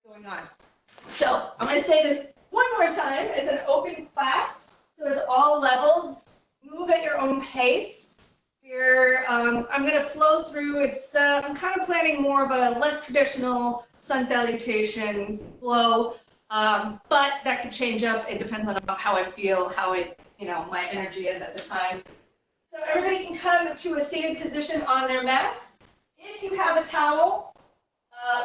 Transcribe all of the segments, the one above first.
going on. So I'm going to say this one more time. It's an open class, so it's all levels. Move at your own pace. Here, I'm going to flow through. I'm kind of planning more of a less traditional sun salutation flow, but that could change up. It depends on how I feel, my energy is at the time. So everybody can come to a seated position on their mats. If you have a towel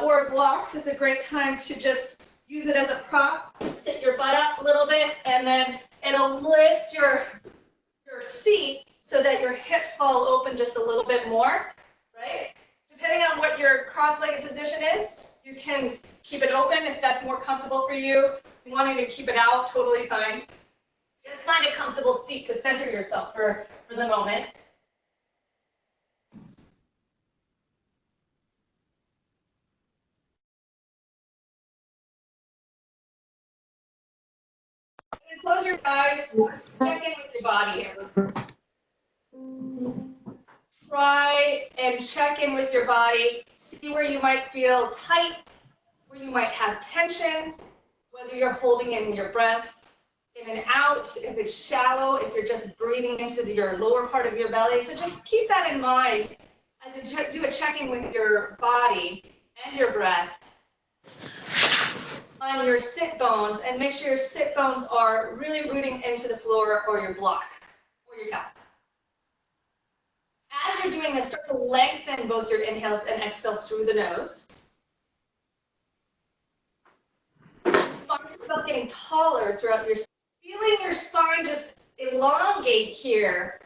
or a block, this is a great time to just use it as a prop. Sit your butt up a little bit, and then it'll lift your seat so that your hips fall open just a little bit more, right? Depending on what your cross-legged position is, you can keep it open if that's more comfortable for you. If you want to keep it out, totally fine. Just find a comfortable seat to center yourself for the moment. And close your eyes, check in with your body here. Try and check in with your body, see where you might feel tight, where you might have tension, whether you're holding in your breath in and out, if it's shallow, if you're just breathing into your lower part of your belly. So just keep that in mind as you do a check-in with your body and your breath on your sit bones, and make sure your sit bones are really rooting into the floor or your block or your towel. As you're doing this, start to lengthen both your inhales and exhales through the nose. Find yourself getting taller throughout your, feeling your spine just elongate here.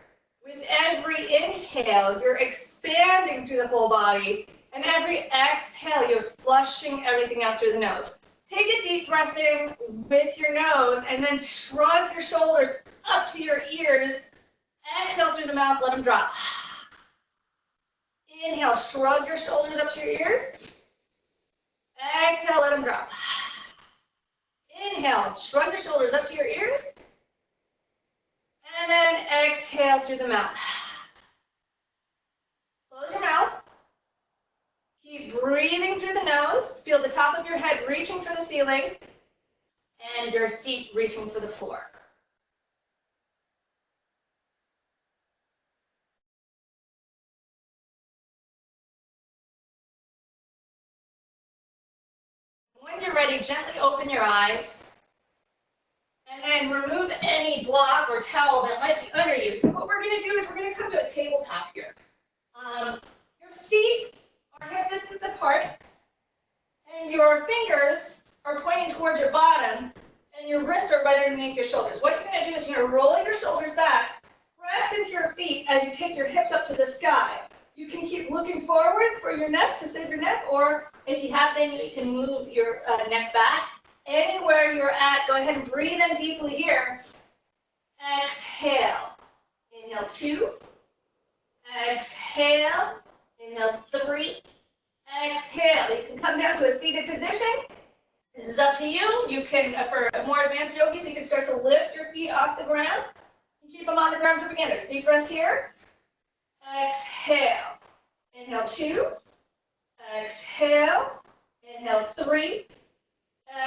With every inhale, you're expanding through the whole body, and every exhale, you're flushing everything out through the nose. Take a deep breath in with your nose, and then shrug your shoulders up to your ears. Exhale through the mouth, let them drop. Inhale, shrug your shoulders up to your ears. Exhale, let them drop. Inhale, shrug your shoulders up to your ears. And then exhale through the mouth. Close your mouth. Keep breathing through the nose. Feel the top of your head reaching for the ceiling and your seat reaching for the floor. When you're ready, gently open your eyes. And then remove any block or towel that might be under you. So what we're going to do is we're going to come to a tabletop here. Your feet are hip distance apart, and your fingers are pointing towards your bottom, and your wrists are right underneath your shoulders. What you're going to do is you're going to roll your shoulders back, press into your feet as you take your hips up to the sky. You can keep looking forward for your neck to save your neck, or if you have been, you can move your neck back. Anywhere you're at, go ahead and breathe in deeply here. Exhale. Inhale 2. Exhale. Inhale 3. Exhale. You can come down to a seated position. This is up to you. You can, for more advanced yogis, you can start to lift your feet off the ground. Keep them on the ground for beginners. Deep breath here. Exhale. Inhale 2. Exhale. Inhale 3.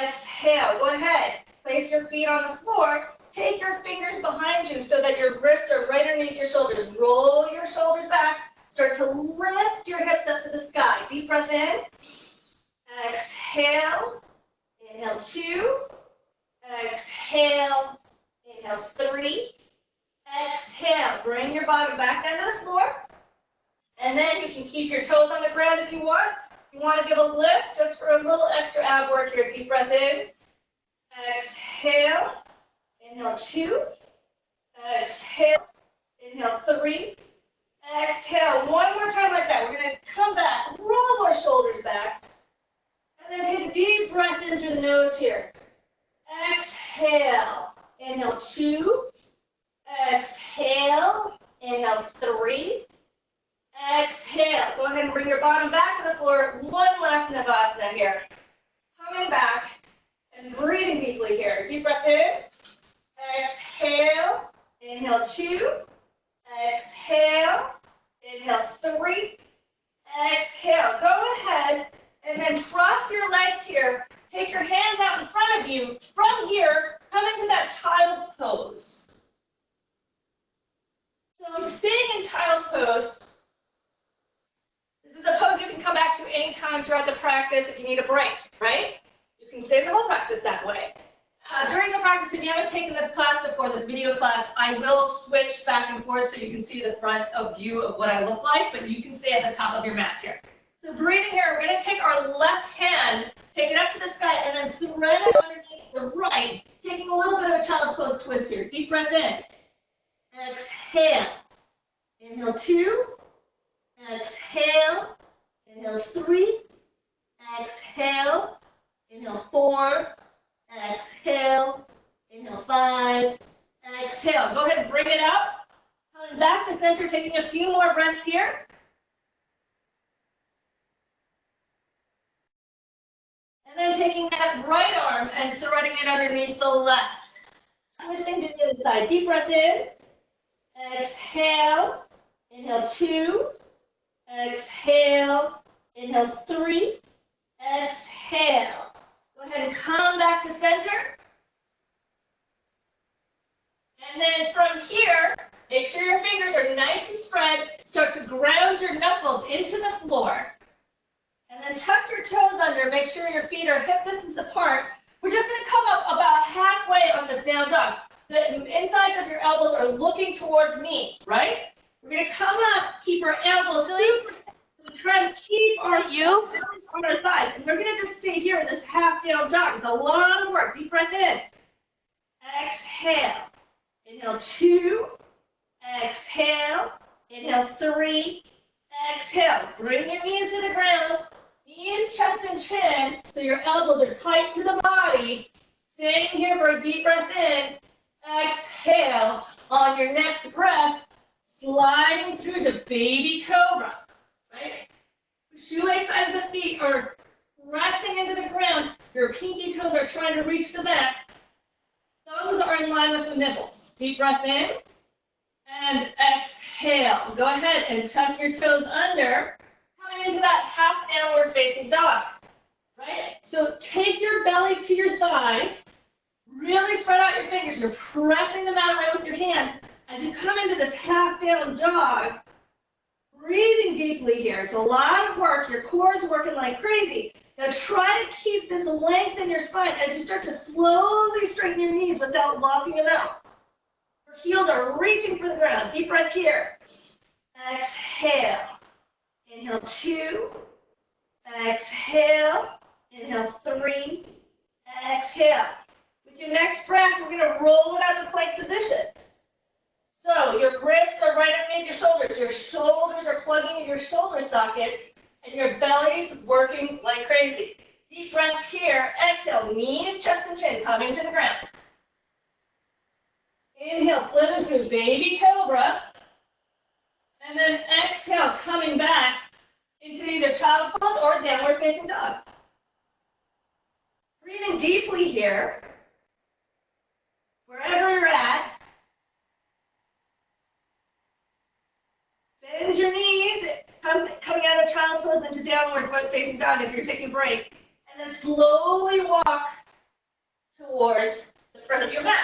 Exhale. Go ahead. Place your feet on the floor. Take your fingers behind you so that your wrists are right underneath your shoulders. Roll your shoulders back. Start to lift your hips up to the sky. Deep breath in. Exhale. Inhale 2. Exhale. Inhale 3. Exhale. Bring your bottom back down to the floor. And then you can keep your toes on the ground if you want. You want to give a lift just for a little extra ab work here. Deep breath in. Exhale. Inhale 2. Exhale. Inhale 3. Exhale. One more time like that. We're going to come back. Roll our shoulders back. And then take a deep breath in through the nose here. Exhale. Inhale 2. Exhale. Inhale 3. Exhale. Go ahead and bring your bottom back to the floor. One last Navasana here. Coming back and breathing deeply here. Deep breath in. Exhale. Inhale 2. Exhale. Inhale 3. Exhale. Go ahead and then cross your legs here take your hands out in front of you. From here, come into that child's pose. So I'm staying in child's pose. This is a pose you can come back to anytime throughout the practice if you need a break, right? You can stay the whole practice that way. During the practice, if you haven't taken this class before, this video class, I will switch back and forth so you can see the front of view of what I look like, but you can stay at the top of your mats here. So breathing here, we're going to take our left hand, take it up to the sky, and then thread it underneath the right, taking a little bit of a child's pose twist here. Deep breath in. Exhale. Inhale 2. Exhale. Inhale 3. Exhale. Inhale 4. Exhale. Inhale 5. Exhale. Go ahead and bring it up. Coming back to center, taking a few more breaths here. And then taking that right arm and threading it underneath the left. Twisting to the other side. Deep breath in. Exhale. Inhale 2. Exhale. Inhale 3. Exhale. Go ahead and come back to center. And then from here, make sure your fingers are nice and spread. Start to ground your knuckles into the floor. And then tuck your toes under. Make sure your feet are hip distance apart. We're just going to come up about halfway on this down dog. The insides of your elbows are looking towards me, right? We're going to come up, keep our elbows super. We're trying to keep our on our thighs. And we're going to just stay here in this half down dog. It's a lot of work. Deep breath in. Exhale. Inhale 2. Exhale. Inhale 3. Exhale. Bring your knees to the ground. Knees, chest, and chin. So your elbows are tight to the body. Staying here for a deep breath in. Exhale. On your next breath, sliding through the baby cobra. Right? Shoelace sides of the feet are pressing into the ground. Your pinky toes are trying to reach the mat. Thumbs are in line with the nipples. Deep breath in and exhale. Go ahead and tuck your toes under, coming into that half downward facing dog. Right? So take your belly to your thighs. Really spread out your fingers. You're pressing them out right with your hands. As you come into this half down dog, breathing deeply here. It's a lot of work. Your core is working like crazy. Now try to keep this length in your spine as you start to slowly straighten your knees without locking them out. Your heels are reaching for the ground. Deep breath here. Exhale. Inhale 2. Exhale. Inhale 3. Exhale. With your next breath, we're going to roll it out to plank position. So your wrists are right underneath your shoulders. Your shoulders are plugging in your shoulder sockets, and your belly's working like crazy. Deep breath here. Exhale. Knees, chest, and chin coming to the ground. Inhale, slithering through baby cobra. And then exhale, coming back into either child's pose or downward facing dog. Breathing deeply here. Wherever you're at, bend your knees, coming out of child's pose into downward facing dog if you're taking a break, and then slowly walk towards the front of your mat.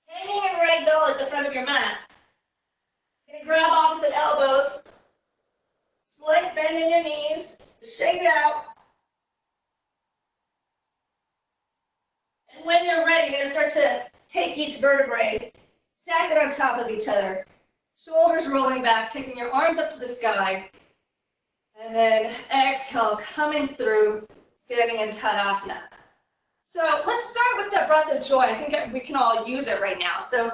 Hanging in ragdoll at the front of your mat. You're going to grab opposite elbows, slight bend in your knees, shake it out. And when you're ready, you're going to start to take each vertebrae, stack it on top of each other. Shoulders rolling back, taking your arms up to the sky. And then exhale, coming through, standing in Tadasana. So let's start with the breath of joy. I think we can all use it right now. So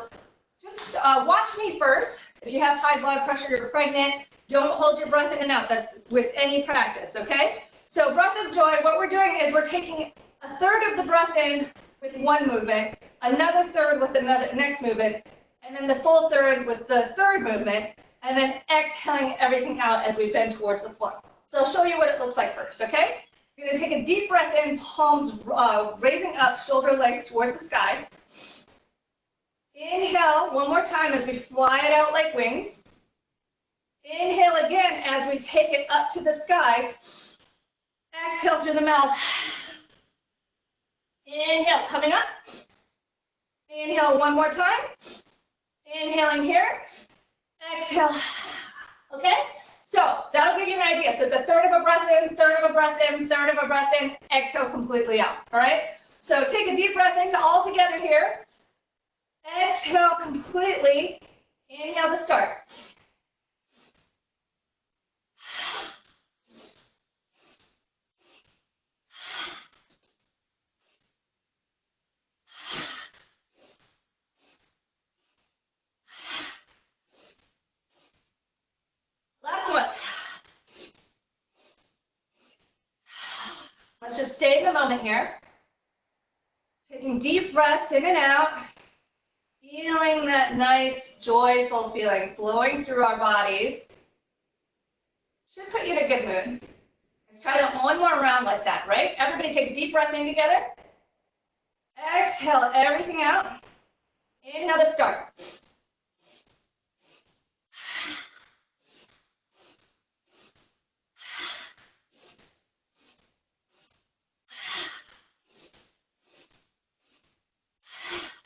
just watch me first. If you have high blood pressure, you're pregnant, don't hold your breath in and out. That's with any practice, okay? So breath of joy, what we're doing is we're taking a third of the breath in with one movement, another third with another next movement, and then the full third with the third movement, and then exhaling everything out as we bend towards the floor. So I'll show you what it looks like first, okay? You're going to take a deep breath in, palms raising up, shoulder length towards the sky. Inhale one more time as we fly it out like wings. Inhale again as we take it up to the sky. Exhale through the mouth. Inhale, coming up. Inhale one more time. Inhaling here. Exhale. Okay? So that'll give you an idea. So it's a third of a breath in, third of a breath in, third of a breath in, exhale completely out. All right? So take a deep breath into all together here. Exhale completely. Inhale to start. Last one. Let's just stay in the moment here. Taking deep breaths in and out. Feeling that nice, joyful feeling flowing through our bodies. Should put you in a good mood. Let's try that one more round like that, right? Everybody take a deep breath in together. Exhale everything out. Inhale to start.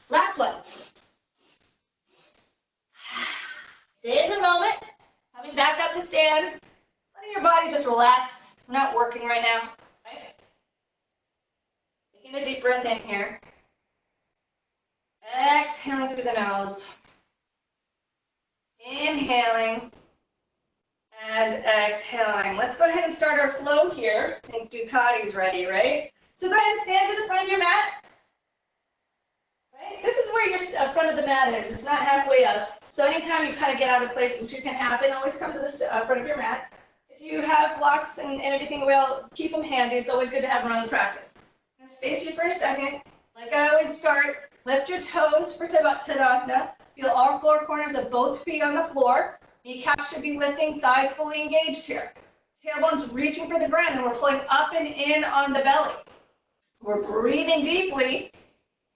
Last one. Stay in the moment. Coming back up to stand. Letting your body just relax. We're not working right now. Right? Taking a deep breath in here. Exhaling through the nose. Inhaling. And exhaling. Let's go ahead and start our flow here. I think Ducati's ready, right? So go ahead and stand to the front of your mat. Right? This is where your front of the mat is. It's not halfway up. So anytime you kind of get out of place, which can happen, always come to the front of your mat. If you have blocks and everything, well, keep them handy. It's always good to have them around the practice. Just face you for a second. Like I always start, lift your toes for Tadasana. Feel all four corners of both feet on the floor. Kneecaps should be lifting, thighs fully engaged here. Tailbone's reaching for the ground, and we're pulling up and in on the belly. We're breathing deeply,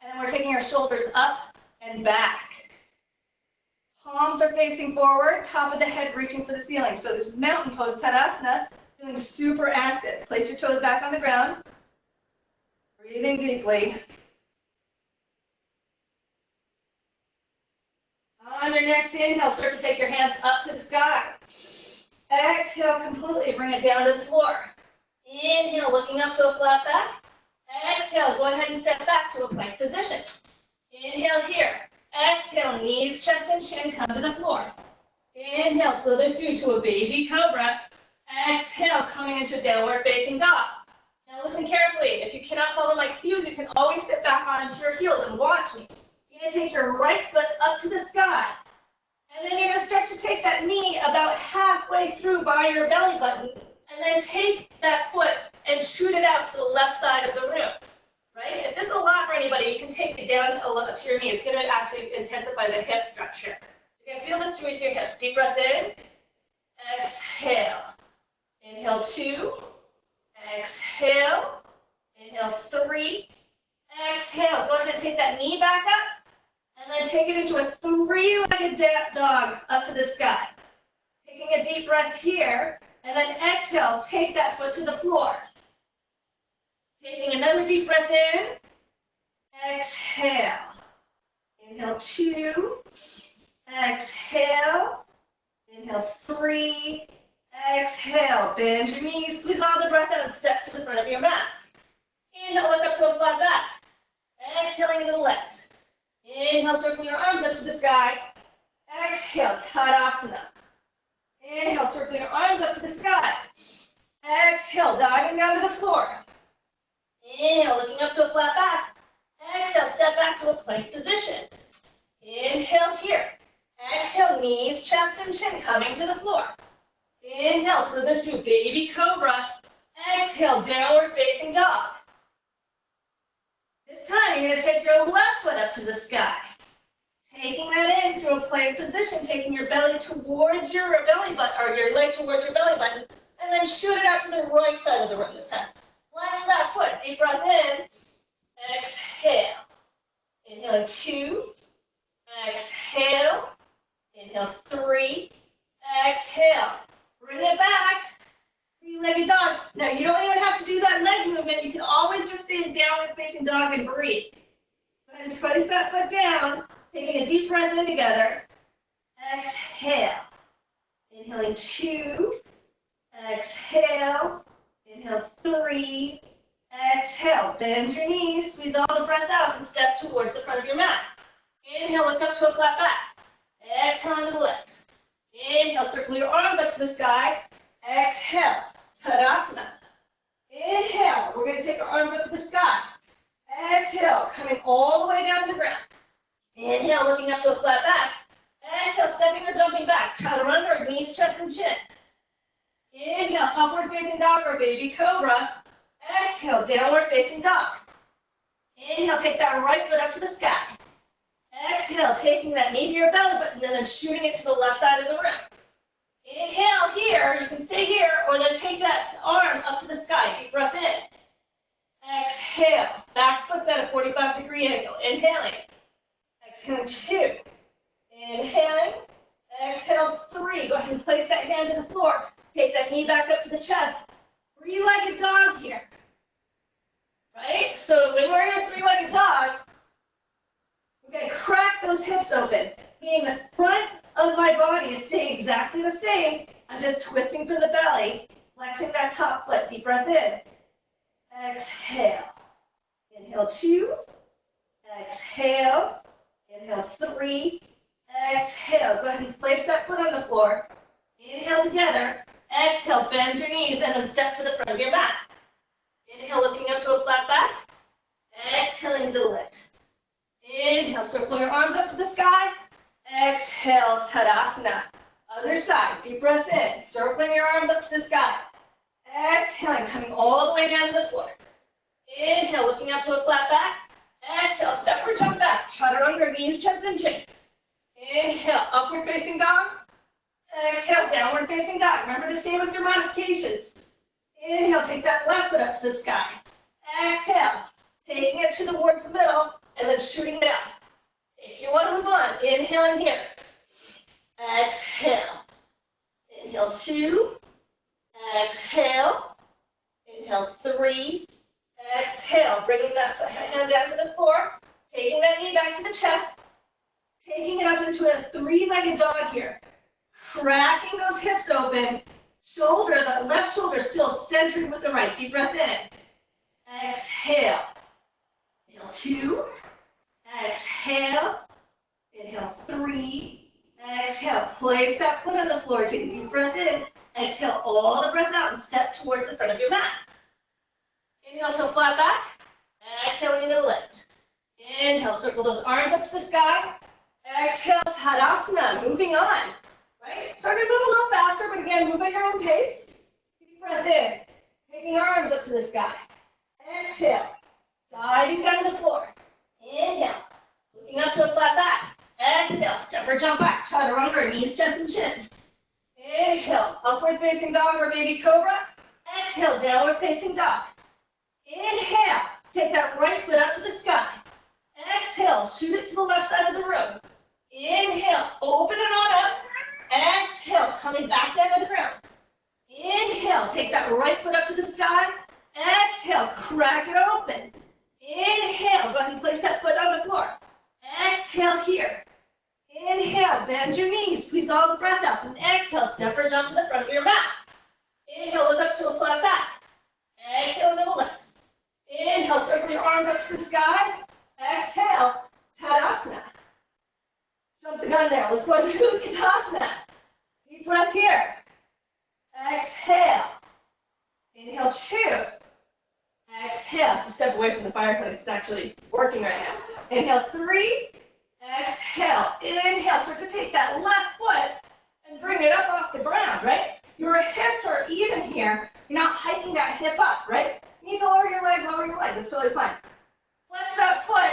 and then we're taking our shoulders up and back. Palms are facing forward, top of the head reaching for the ceiling. So this is mountain pose Tadasana, feeling super active. Place your toes back on the ground. Breathing deeply. On your next inhale, start to take your hands up to the sky. Exhale completely, bring it down to the floor. Inhale, looking up to a flat back. Exhale, go ahead and step back to a plank position. Inhale here. Exhale, knees, chest, and chin come to the floor. Inhale, slither through to a baby cobra. Exhale, coming into downward facing dog. Now listen carefully. If you cannot follow my cues, you can always sit back onto your heels and watch me. You're going to take your right foot up to the sky. And then you're going to start to take that knee about halfway through by your belly button. And then take that foot and shoot it out to the left side of the room. Right? If this is a lot for anybody, you can take it down a lot to your knee. It's going to actually intensify the hip structure. You can feel this through with your hips. Deep breath in. Exhale. Inhale 2. Exhale. Inhale 3. Exhale. Go ahead and take that knee back up. And then take it into a three-legged dog up to the sky. Taking a deep breath here. And then exhale. Take that foot to the floor. Taking another deep breath in. Exhale. Inhale 2. Exhale. Inhale 3. Exhale. Bend your knees. Squeeze all the breath out and step to the front of your mats. Inhale, look up to a flat back. Exhaling into the legs. Inhale, circle your arms up to the sky. Exhale, Tadasana. Inhale, circle your arms up to the sky. Exhale, diving down to the floor. Inhale, looking up to a flat back. Exhale, step back to a plank position. Inhale here. Exhale, knees, chest, and chin coming to the floor. Inhale, slither through baby cobra. Exhale, downward facing dog. This time, you're going to take your left foot up to the sky. Taking that in through a plank position, taking your belly towards your belly button, or your leg towards your belly button, and then shoot it out to the right side of the room this time. Flex that foot. Deep breath in. Exhale. Inhale 2. Exhale. Inhale 3. Exhale. Bring it back. Three-legged dog. Now, you don't even have to do that leg movement. You can always just stay in downward facing dog and breathe. Go ahead and place that foot down, taking a deep breath in together. Exhale. Inhaling 2. Exhale. Inhale 3. Exhale. Bend your knees, squeeze all the breath out, and step towards the front of your mat. Inhale, look up to a flat back. Exhale into the legs. Inhale, circle your arms up to the sky. Exhale, Tadasana. Inhale, we're going to take our arms up to the sky. Exhale, coming all the way down to the ground. Inhale, looking up to a flat back. Exhale, stepping or jumping back. Chaturanga, knees, chest, and chin. Inhale, upward facing dog or baby cobra. Exhale, downward facing dog. Inhale, take that right foot up to the sky. Exhale, taking that knee to your belly button and then shooting it to the left side of the room. Inhale here, you can stay here, or then take that arm up to the sky. Deep breath in. Exhale, back foot's at a 45-degree angle. Inhaling. Exhaling 2. Inhaling. Exhale 3. Go ahead and place that hand to the floor. Take that knee back up to the chest. Three-legged dog here. Right? So when we're in a three-legged dog, we're going to crack those hips open, meaning the front of my body is staying exactly the same. I'm just twisting from the belly, flexing that top foot. Deep breath in. Exhale. Inhale 2. Exhale. Inhale 3. Exhale. Go ahead and place that foot on the floor. Inhale together. Exhale. Bend your knees and then step to the front of your mat. Inhale, looking up to a flat back. Exhaling into the legs. Inhale, circle your arms up to the sky. Exhale, Tadasana. Other side, deep breath in. Circling your arms up to the sky. Exhaling, coming all the way down to the floor. Inhale, looking up to a flat back. Exhale, step or jump back. Chaturanga, knees, chest, and chin. Inhale, upward facing dog. Exhale, downward facing dog. Remember to stay with your modifications. Inhale, take that left foot up to the sky. Exhale, taking it towards the middle and then shooting down. If you want to move on, inhaling here. Exhale. Inhale 2. Exhale. Inhale 3. Exhale, bringing that hand down to the floor, taking that knee back to the chest, taking it up into a three-legged dog here. Cracking those hips open. Shoulder, the left shoulder still centered with the right. Deep breath in. Exhale. Inhale 2. Exhale. Inhale 3. Exhale. Place that foot on the floor. Take a deep breath in. Exhale all the breath out and step towards the front of your mat. Inhale to a flat back. Exhaling into the legs. Inhale, circle those arms up to the sky. Exhale, Tadasana. Moving on. Right? Start to move a little faster, but again, move at your own pace. Deep breath in. Taking arms up to the sky. Exhale. Diving down to the floor. Inhale. Looking up to a flat back. Exhale. Step or jump back. Chaturanga, knees, chest, and chin. Inhale. Upward facing dog or baby cobra. Exhale. Downward facing dog. Inhale. Take that right foot up to the sky. Exhale. Shoot it to the left side of the room. Inhale. Open it on up. Exhale, coming back down to the ground. Inhale, take that right foot up to the sky. Exhale, crack it open. Inhale, go ahead and place that foot on the floor. Exhale here. Inhale, bend your knees, squeeze all the breath out. And exhale, step or jump to the front of your mat. Inhale, look up to a flat back. Exhale into the legs. Inhale, circle your arms up to the sky. Exhale, Tadasana. Jump the gun there. Let's go to Utkatasana. Deep breath here. Exhale. Inhale 2. Exhale. To step away from the fireplace. It's actually working right now. Inhale 3. Exhale. Inhale. Start to take that left foot and bring it up off the ground, right? Your hips are even here. You're not hiking that hip up, right? You need to lower your leg, lower your leg. That's totally fine. Flex that foot,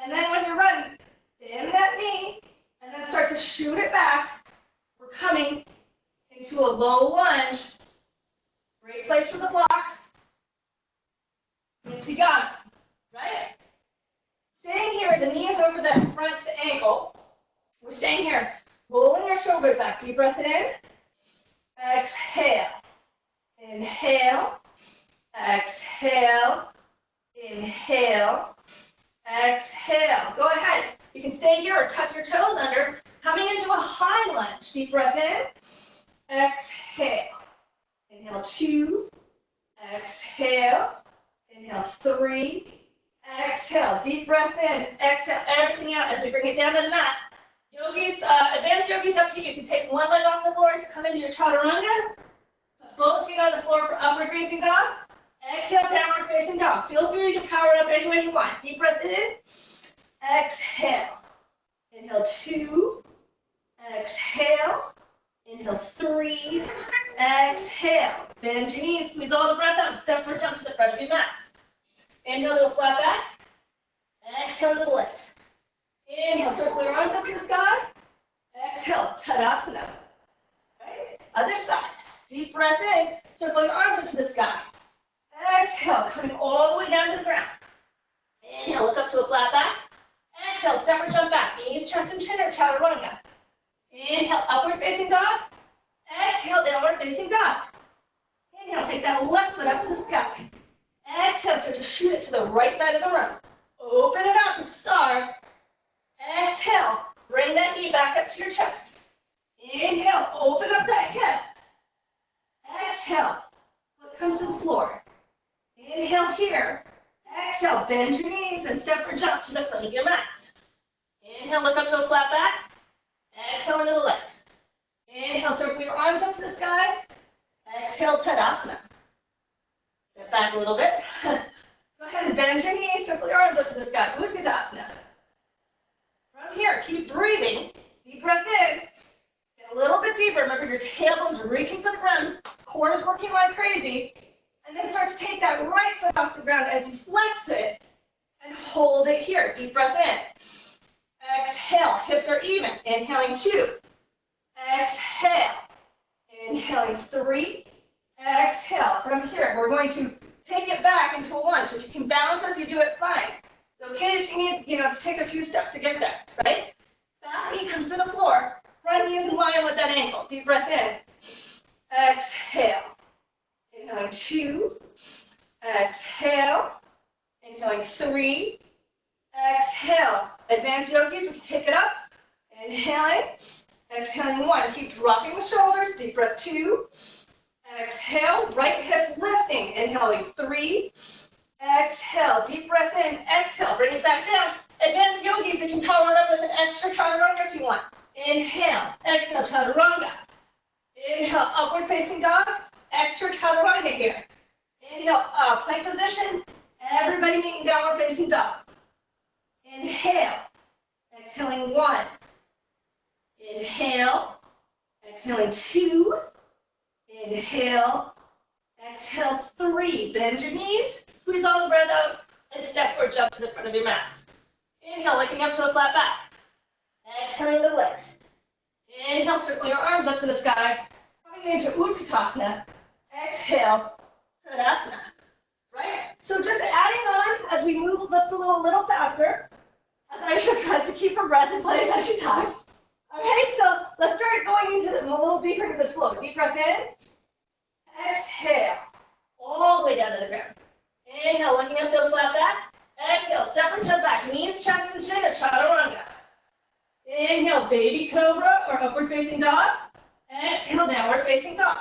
and then when you're ready, bend that knee. And then start to shoot it back. We're coming into a low lunge. Great place for the blocks. If you got it, right? Staying here, the knee is over that front ankle. We're staying here, rolling our shoulders back. Deep breath in. Exhale. Inhale, exhale, inhale, exhale. Go ahead. You can stay here or tuck your toes under. Coming into a high lunge. Deep breath in, exhale. Inhale 2, exhale, inhale 3, exhale. Deep breath in, exhale everything out as we bring it down to the mat. Yogis, advanced yogis, up to you. You can take one leg off the floor to come into your chaturanga. Put both feet on the floor for upward facing dog. Exhale, downward facing dog. Feel free to power it up any way you want. Deep breath in, exhale. Inhale 2, exhale. Inhale 3, exhale. Bend your knees, squeeze all the breath out, step or jump to the front of your mats. Inhale to a flat back. Exhale to the legs. Inhale, circle your arms up to the sky. Exhale, Tadasana. Right? Other side. Deep breath in, circle your arms up to the sky. Exhale, coming all the way down to the ground. Inhale, look up to a flat back. Exhale, step or jump back. Knees, chest, and chin or chaturanga. Inhale, upward facing dog. Exhale, downward facing dog. Inhale, take that left foot up to the sky. Exhale, start to shoot it to the right side of the room. Open it up, star. Exhale, bring that knee back up to your chest. Inhale, open up that hip. Exhale, foot comes to the floor. Inhale here. Exhale, bend your knees and step or jump to the front of your mat. Inhale, look up to a flat back. Exhale into the legs. Inhale, circle your arms up to the sky. Exhale, Tadasana. Step back a little bit. Go ahead and bend your knees, circle your arms up to the sky. Utkatasana. From here, keep breathing. Deep breath in. Get a little bit deeper. Remember, your tailbone's reaching for the ground. Core is working like crazy. And then start to take that right foot off the ground as you flex it and hold it here. Deep breath in. Exhale, hips are even. Inhaling 2. Exhale. Inhaling 3. Exhale. From here, we're going to take it back into a lunge. If you can balance as you do it, fine. It's okay if you need, to take a few steps to get there, right? Back knee comes to the floor. Front knee is in line with that ankle. Deep breath in. Exhale. Inhaling 2. Exhale. Inhaling 3. Exhale. Advanced yogis, we can take it up. Inhaling. Exhaling 1. Keep dropping the shoulders. Deep breath 2. Exhale. Right hips lifting. Inhaling 3. Exhale. Deep breath in. Exhale. Bring it back down. Advanced yogis, you can power it up with an extra chaturanga if you want. Inhale. Exhale. Chaturanga. Inhale. Upward facing dog. Extra chaturanga here. Inhale. Plank position. Everybody meeting downward facing dog. Inhale. Exhaling 1. Inhale. Exhaling 2. Inhale. Exhale 3. Bend your knees. Squeeze all the breath out and step or jump to the front of your mats. Inhale, looking up to a flat back. Exhaling the legs. Inhale, circle your arms up to the sky. Coming into Utkatasana. Exhale, Tadasana. Right? So just adding on as we move the flow a little faster. As Aisha tries to keep her breath in place as she talks. Okay, so let's start going into a little deeper into this flow. Deep breath in. Exhale. All the way down to the ground. Inhale, looking up to a flat back. Exhale, step or jump back. Knees, chest, and chin, or chaturanga. Inhale, baby cobra or upward facing dog. Exhale, downward facing dog.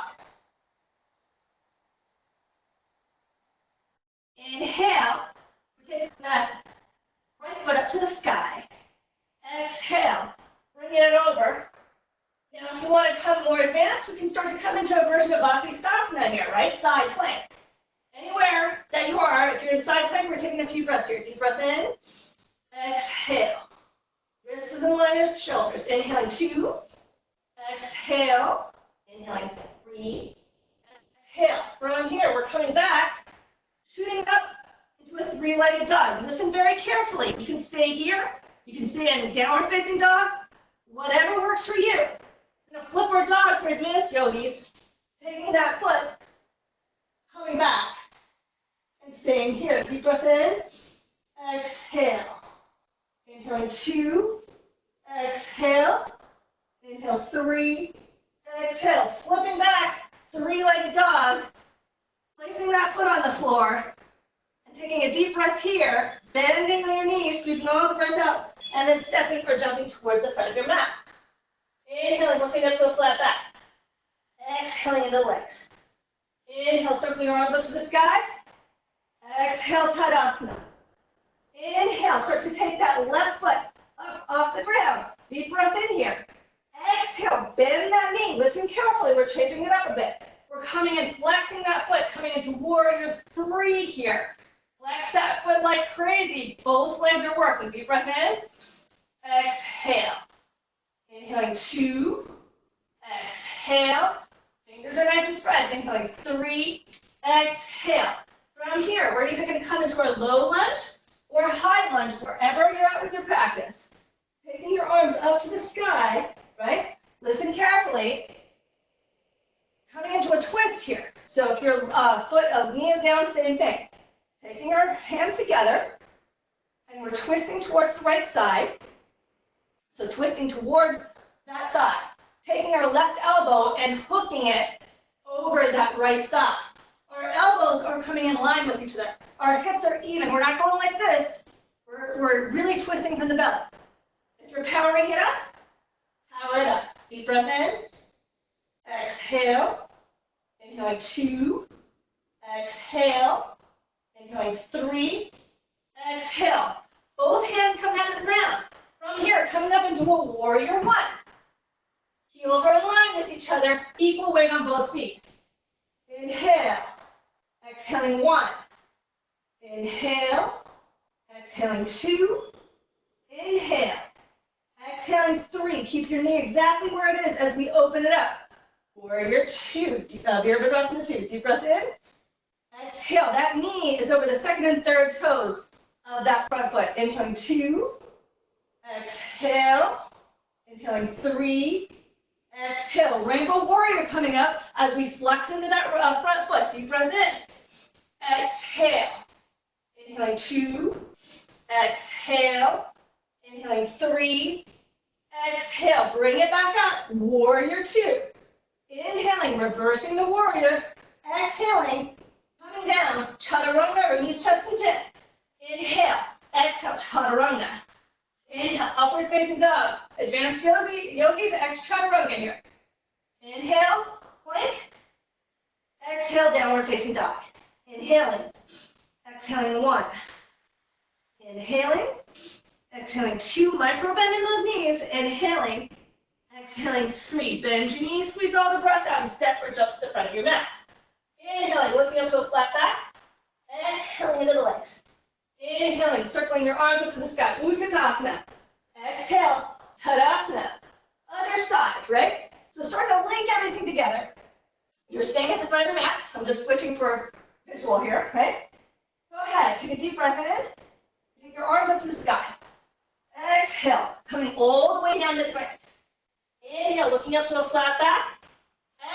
Inhale, take that right foot up to the sky. Exhale, bring it over. Now, if you want to come more advanced, we can start to come into a version of Vasisthasana here, right? Side plank. Anywhere that you are, if you're in side plank, we're taking a few breaths here. Deep breath in. Exhale. Wrists is in line with shoulders. Inhaling 2. Exhale. Inhaling 3. Exhale. From here, we're coming back, shooting up into a 3-legged dog. Listen very carefully. You can stay here. You can stay in downward facing dog. Whatever works for you. And a flip or dog for advanced yogis. Taking that foot, coming back, and staying here. Deep breath in. Exhale. Inhaling 2. Exhale. Inhale 3. Exhale. Flipping back. 3-legged dog. placing that foot on the floor, and taking a deep breath here, bending your knees, squeezing all the breath out, and then stepping or jumping towards the front of your mat. Inhaling, looking up to a flat back. Exhaling into the legs. Inhale, circling your arms up to the sky. Exhale, Tadasana. Inhale, start to take that left foot up off the ground. Deep breath in here. Exhale, bend that knee. Listen carefully, we're changing it up a bit. We're coming in, flexing that foot, coming into warrior 3 here. Flex that foot like crazy. Both legs are working. Deep breath in. Exhale. Inhaling 2. Exhale. Fingers are nice and spread. Inhaling 3. Exhale. From here, we're either going to come into our low lunge or high lunge, wherever you're at with your practice. Taking your arms up to the sky, right? Listen carefully. Coming into a twist here. So if your knee is down, same thing. Taking our hands together, and we're twisting towards the right side. So twisting towards that thigh. Taking our left elbow and hooking it over that right thigh. Our elbows are coming in line with each other. Our hips are even. We're not going like this. We're really twisting from the belly. If you're powering it up, power it up. Deep breath in. Exhale. Inhaling 2. Exhale. Inhaling 3. Exhale. Both hands come down to the ground. From here, coming up into a warrior 1. Heels are in line with each other. Equal weight on both feet. Inhale. Exhaling 1. Inhale. Exhaling 2. Inhale. Exhaling 3. Keep your knee exactly where it is as we open it up. Warrior 2. Virabhadrasana 2. Deep breath in. Exhale. That knee is over the second and third toes of that front foot. Inhaling 2. Exhale. Inhaling 3. Exhale. Rainbow warrior coming up as we flex into that front foot. Deep breath in. Exhale. Inhaling 2. Exhale. Inhaling 3. Exhale. Bring it back up. Warrior 2. Inhaling, reversing the warrior. Exhaling, coming down. Chaturanga, or knees, chest, and chin. Inhale. Exhale, chaturanga. Inhale, upward facing dog. Advanced yogis, chaturanga here. Inhale, plank. Exhale, downward facing dog. Inhaling. Exhaling 1. Inhaling. Exhaling 2. Micro bend in those knees. Inhaling. Exhaling 3. Bend your knees, squeeze all the breath out, and step or jump to the front of your mat. Inhaling, looking up to a flat back. Exhaling into the legs. Inhaling, circling your arms up to the sky. Utkatasana. Exhale, Tadasana. Other side, right? So start to link everything together. You're staying at the front of your mat. I'm just switching for visual here, right? Go ahead, take a deep breath in. Take your arms up to the sky. Exhale, coming all the way down to the ground. Inhale, looking up to a flat back.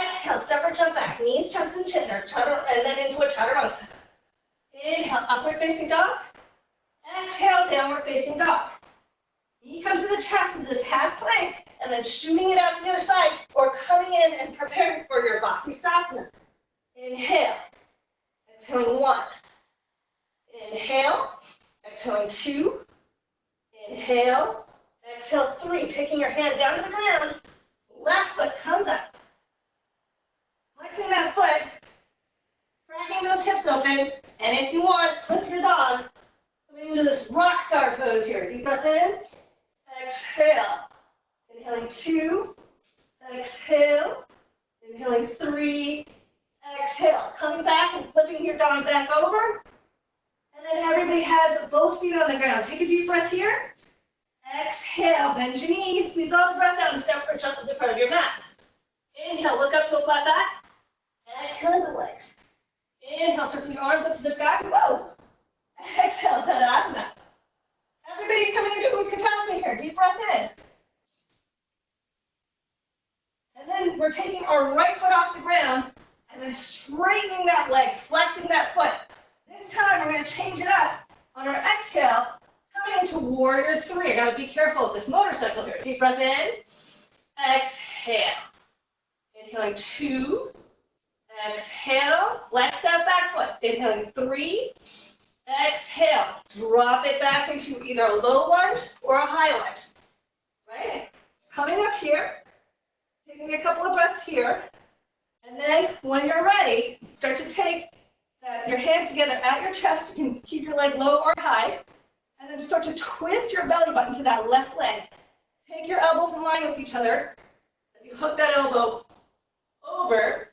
Exhale, step or jump back. Knees, chest, and chin, and then into a chaturanga. Inhale, upward facing dog. Exhale, downward facing dog. Knee comes to the chest in this half plank, and then shooting it out to the other side, or coming in and preparing for your Vasisthasana. Inhale. Exhaling 1. Inhale. Exhaling 2. Inhale. Exhale 3. Taking your hand down to the ground. Left foot comes up. Flexing that foot. Cracking those hips open. And if you want, flip your dog. Coming into this rock star pose here. Deep breath in. Exhale. Inhaling 2. Exhale. Inhaling 3. Exhale. Coming back and flipping your dog back over. And then everybody has both feet on the ground. Take a deep breath here. Exhale. Bend your knees. Squeeze all the breath out and step or jump to the front of your mat. Inhale. Look up to a flat back. Exhale into the legs. Inhale. Circle your arms up to the sky. Whoa. Exhale. Tadasana. Everybody's coming into Utkatasana here. Deep breath in. And then we're taking our right foot off the ground and then straightening that leg, flexing that foot. This time we're going to change it up. On our exhale, coming into warrior 3. I got to be careful of this motorcycle here. Deep breath in. Exhale. Inhaling 2. Exhale, flex that back foot. Inhaling 3. Exhale, drop it back into either a low lunge or a high lunge. Right? Coming up here, taking a couple of breaths here. And then when you're ready, start to take your hands together at your chest. You can keep your leg low or high. And then start to twist your belly button to that left leg. Take your elbows in line with each other as you hook that elbow over.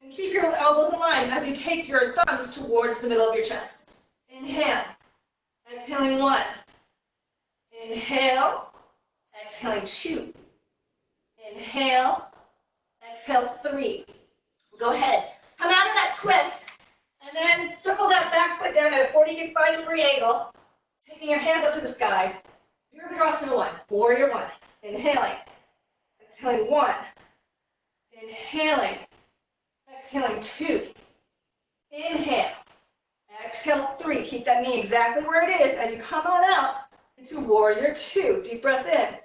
And keep your elbows in line as you take your thumbs towards the middle of your chest. Inhale. Exhaling 1. Inhale. Exhaling 2. Inhale. Exhale 3. Go ahead. Come out of that twist. And then circle that back foot down at a 45-degree angle. Taking your hands up to the sky. Virabhadrasana 1. Warrior 1. Inhaling. Exhaling 1. Inhaling. Exhaling 2. Inhale. Exhale 3. Keep that knee exactly where it is as you come on out into Warrior 2. Deep breath in.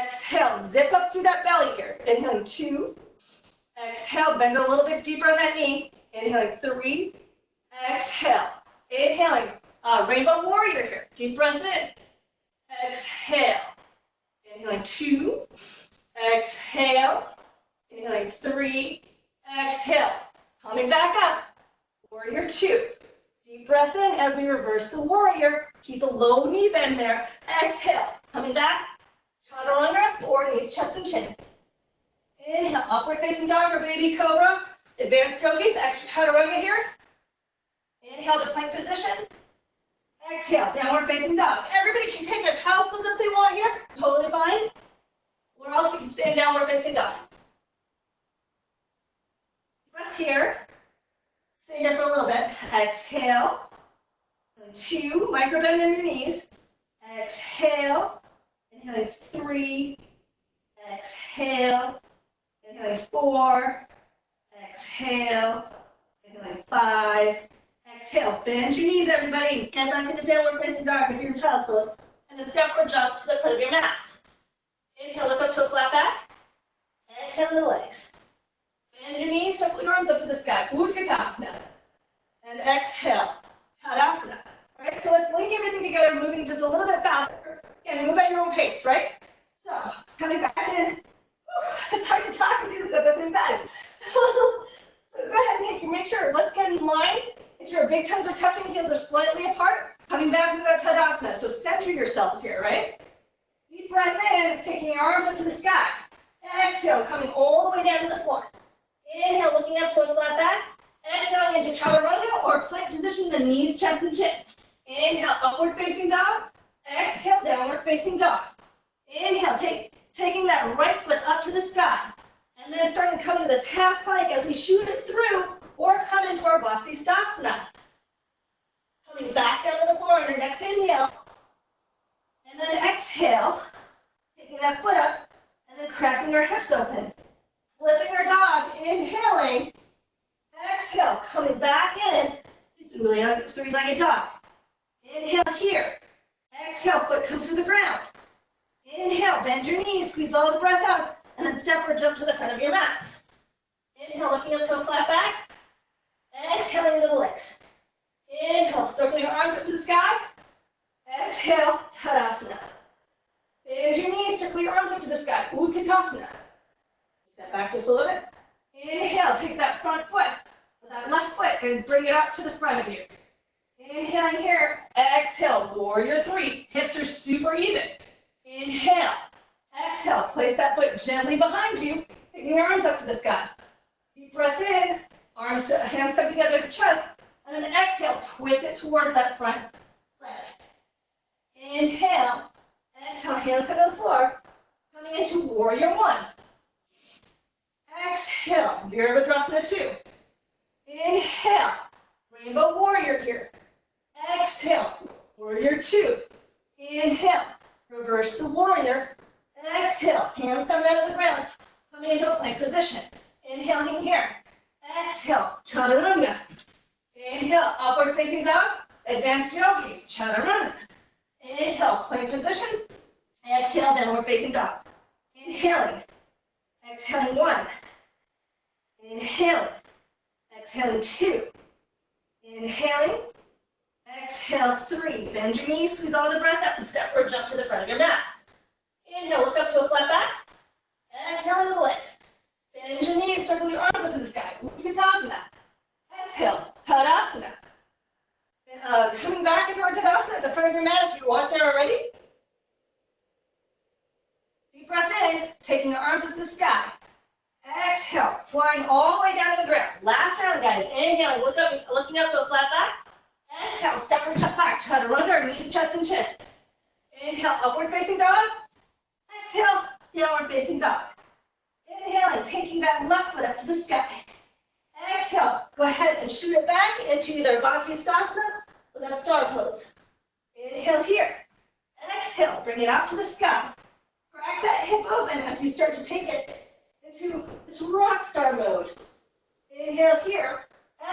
Exhale. Zip up through that belly here. Inhaling 2. Exhale. Bend a little bit deeper on that knee. Inhaling 3. Exhale. Inhaling. Rainbow Warrior here. Deep breath in. Exhale. Inhaling 2. Exhale. Inhaling 3. Exhale. Coming back up. Warrior 2. Deep breath in as we reverse the warrior. Keep a low knee bend there. Exhale. Coming back. Chaturanga or knees, chest and chin. Inhale. Upward facing dog or baby cobra. Advanced yogis. Extra chaturanga here. Inhale to plank position. Exhale. Downward facing dog. Everybody can take a child's pose if they want here. Totally fine. Or else you can stay in downward facing dog. Breath here. Stay here for a little bit. Exhale. 2. Micro bend in your knees. Exhale. Inhaling 3. Exhale. Inhaling 4. Exhale. Inhaling 5. Exhale. Bend your knees, everybody. Get back into downward facing dog if you're in child's pose. And then step or jump to the front of your mats. Inhale, look up to a flat back. Exhale the legs. Bend your knees, circle your arms up to the sky. Utkatasana. And exhale. Tadasana. All right, so let's link everything together, moving just a little bit faster. And move at your own pace, right? So, coming back in. It's hard to talk and do this at the same time. So go ahead and make sure. Let's get in line. Make sure big toes are touching, heels are slightly apart. Coming back into that Tadasana. So center yourselves here, right? Deep breath in, taking your arms up to the sky. Exhale, coming all the way down to the floor. Inhale, looking up to a flat back. Exhaling into chaturanga or plank position, the knees, chest, and chin. Inhale, upward facing dog. Exhale, downward facing dog. Inhale, taking that right foot up to the sky. And then starting to come to this half plank as we shoot it through or come into our Vasisthasana. Coming back down to the floor on your next inhale. And then exhale, taking that foot up and then cracking our hips open. Flipping our dog, inhaling. Exhale, coming back in. Three-legged dog. Inhale here. Exhale, foot comes to the ground. Inhale, bend your knees, squeeze all the breath out, and then step or jump to the front of your mats. Inhale, looking up to a flat back. Exhaling into the legs. Inhale, circle your arms up to the sky. Exhale, Tadasana. Bend your knees, circle your arms up to the sky. Utkatasana. Step back just a little bit. Inhale, take that front foot, that left foot, and bring it up to the front of you. Inhaling here. Exhale, Warrior 3. Hips are super even. Inhale. Exhale, place that foot gently behind you, taking your arms up to the sky. Deep breath in, hands come together at the chest, and then exhale, twist it towards that front leg. Inhale. Exhale, hands come to the floor, coming into Warrior 1. Exhale, Virabhadrasana 2. Inhale, Rainbow Warrior here. Exhale, Warrior 2. Inhale, reverse the warrior. Exhale, hands come out of the ground, coming into a plank position. Inhaling here. Exhale, chaturanga. Inhale, upward facing dog. Advanced yogis, chaturanga. Inhale, plank position. Exhale, downward facing dog. Inhaling. Exhaling 1. Inhaling. exhaling 2. Inhaling, exhale 3. Bend your knees, squeeze all the breath out, and step or jump to the front of your mat. Inhale, look up to a flat back. Exhale into the legs. Bend your knees, circle your arms up to the sky. Utkatasana. Exhale, Tadasana. Coming back into our Tadasana at the front of your mat if you aren't there already. Deep breath in, taking your arms up to the sky. Exhale, flying all the way down to the ground. Last round, guys. Inhaling, looking up to a flat back. Exhale, step or cut back. Chaturanga, knees, chest, and chin. Inhale, upward facing dog. Exhale, downward facing dog. Inhaling, taking that left foot up to the sky. Exhale, go ahead and shoot it back into either Vasisthasana or that star pose. Inhale here. Exhale, bring it out to the sky. Crack that hip open as we start to take it into this rock star mode. Inhale here.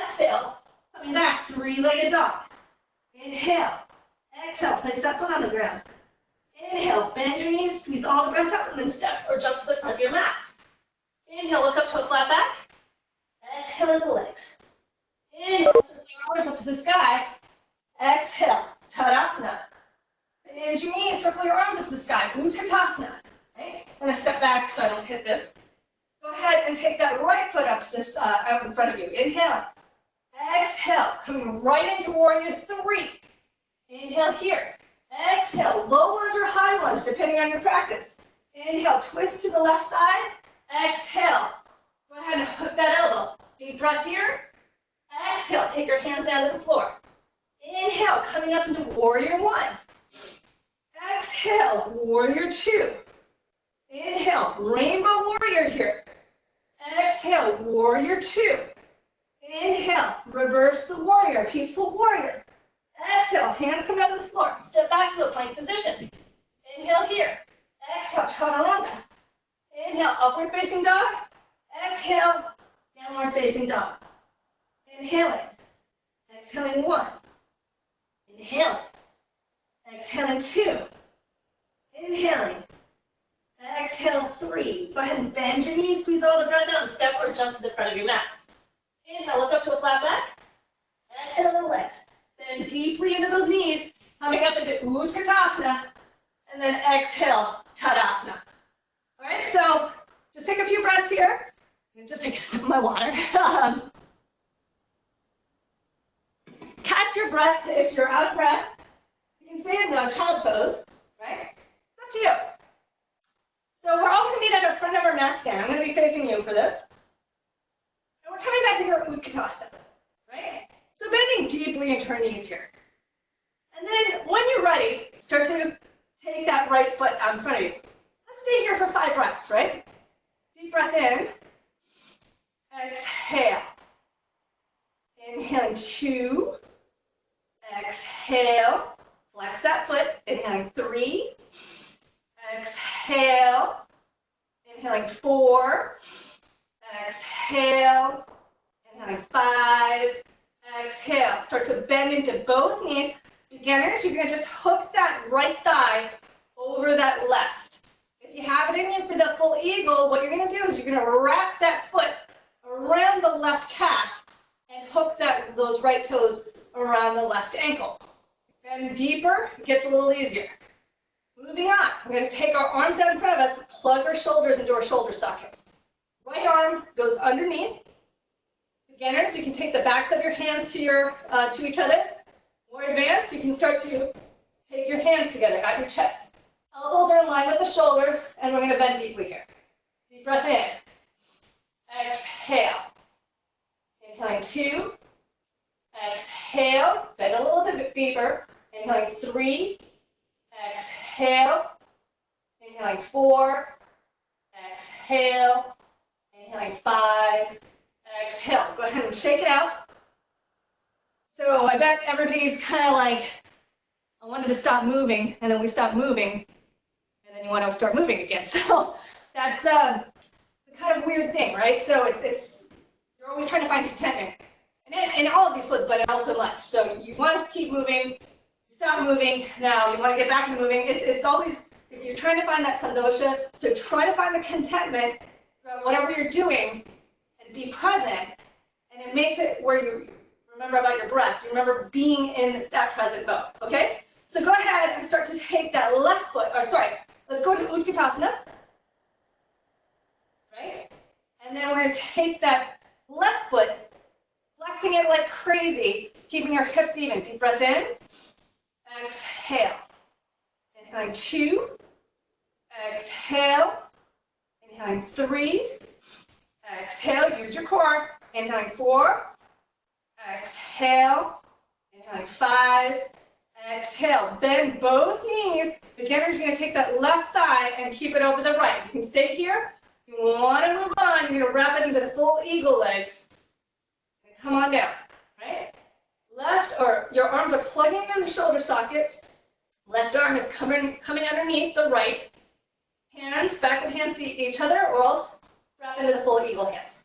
Exhale, coming back, 3-legged dog. Inhale. Exhale, place that foot on the ground. Inhale, bend your knees, squeeze all the breath out, and then step or jump to the front of your mat. Inhale, look up to a flat back. Exhale into the legs. Inhale, circle your arms up to the sky. Exhale, Tadasana. Bend your knees, circle your arms up to the sky. Utkatasana. Right? I'm going to step back so I don't hit this. Go ahead and take that right foot up to this out in front of you. Inhale. Exhale, coming right into warrior 3. Inhale here. Exhale, low lunge or high lunge, depending on your practice. Inhale, twist to the left side. Exhale. Go ahead and hook that elbow. Deep breath here. Exhale, take your hands down to the floor. Inhale, coming up into warrior 1. Exhale, warrior 2. Inhale, rainbow warrior here. Exhale, warrior 2. Inhale, reverse the warrior, peaceful warrior. Exhale, hands come out to the floor. Step back to a plank position. Inhale here. Exhale, chaturanga. Inhale, upward facing dog. Exhale, downward facing dog. Inhaling. Exhaling 1. Inhaling. Exhaling 2. Inhaling. Exhale 3. Go ahead and bend your knees, squeeze all the breath out, and step or jump to the front of your mat. Inhale, look up to a flat back. Exhale the legs. Bend deeply into those knees, coming up into Utkatasana, and then exhale, Tadasana. All right, so just take a few breaths here. And just take a sip of my water. Catch your breath if you're out of breath. You can stay in the child's pose, right? It's up to you. So we're all going to meet at the front of our mat again. I'm going to be facing you for this. And we're coming back to your Utkatasana, right? So bending deeply into our knees here. And then when you're ready, start to take that right foot out in front of you. Let's stay here for 5 breaths, right? Deep breath in. Exhale. Inhaling 2. Exhale. Flex that foot. Inhaling 3. Exhale. Inhaling 4. Exhale. Inhaling 5. Exhale. Start to bend into both knees. Beginners, you're going to just hook that right thigh over that left. If you have it in you for the full eagle, what you're going to do is you're going to wrap that foot around the left calf and hook those right toes around the left ankle. Bend deeper, it gets a little easier. Moving on, we're going to take our arms out in front of us, plug our shoulders into our shoulder sockets. Right arm goes underneath. Beginners, you can take the backs of your hands to each other. More advanced, you can start to take your hands together at your chest. Elbows are in line with the shoulders, and we're going to bend deeply here. Deep breath in. Exhale. Inhaling 2. Exhale. Bend a little bit deeper. Inhaling 3. Exhale. Inhaling 4. Exhale. Inhaling 5. Exhale. Go ahead and shake it out. So I bet everybody's kind of like, I wanted to stop moving, and then we stopped moving, and then you want to start moving again. So that's a kind of weird thing, right? So it's you're always trying to find contentment, and in all of these poses, but also in life. So you want to keep moving, stop moving. Now you want to get back to moving. It's always, if you're trying to find that sandosha, so try to find the contentment about whatever you're doing, and be present, And it makes it where you remember about your breath. You remember being in that present mode, okay? So go ahead and start to take that left foot, or sorry, let's go to Utkatasana, right? And then we're going to take that left foot, flexing it like crazy, keeping your hips even. Deep breath in, exhale. Inhaling 2, exhale. Inhaling 3, exhale, use your core. Inhaling 4, exhale. Inhaling 5, exhale. Bend both knees. Beginner's going to take that left thigh and keep it over the right. You can stay here. If you want to move on, you're going to wrap it into the full eagle legs. And come on down, right? Left, or your arms are plugging into the shoulder sockets. Left arm is coming underneath the right. Hands, back of hands see each other, or else wrap into the full eagle hands.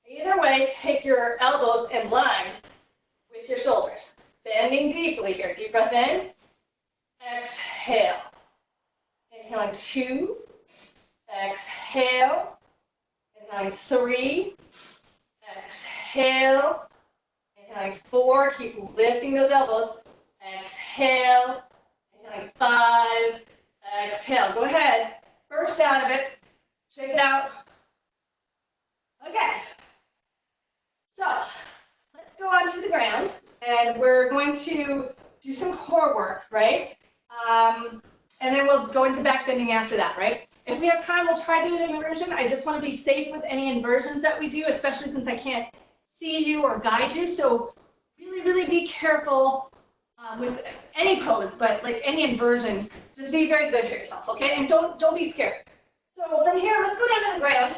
Either way, take your elbows in line with your shoulders. Bending deeply here. Deep breath in. Exhale. Inhaling 2. Exhale. Inhaling 3. Exhale. Inhaling 4. Keep lifting those elbows. Exhale. Inhaling 5. Exhale. Go ahead. Burst out of it. Shake it out. Okay. So let's go onto the ground, and we're going to do some core work, right? And then we'll go into back bending after that, right? If we have time, we'll try doing an inversion. I just want to be safe with any inversions that we do, especially since I can't see you or guide you. So really, really be careful with any pose, but like any inversion, just be very good for yourself, okay? And don't be scared. So from here, let's go down to the ground.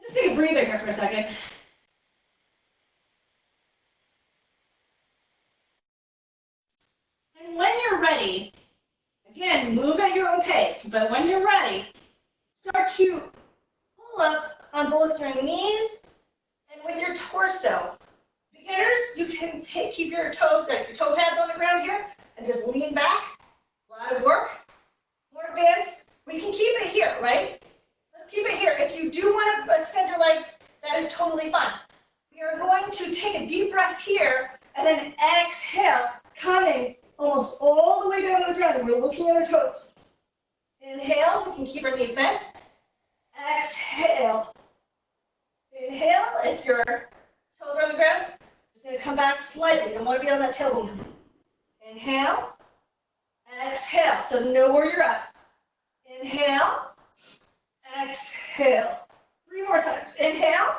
Just take a breather here for a second. And when you're ready, again, move at your own pace, but when you're ready, start to pull up on both your knees and with your torso. Beginners, you can keep your toes, like your toe pads on the ground here, and just lean back. A lot of work. More advanced, we can keep it here, right? Let's keep it here. If you do want to extend your legs, that is totally fine. We are going to take a deep breath here, and then exhale, coming almost all the way down to the ground, and we're looking at our toes. Inhale, we can keep our knees bent. Exhale. Inhale, if your toes are on the ground, just going to come back slightly. You don't want to be on that tailbone. Inhale. Exhale, so know where you're at. Inhale. Exhale. 3 more times. Inhale.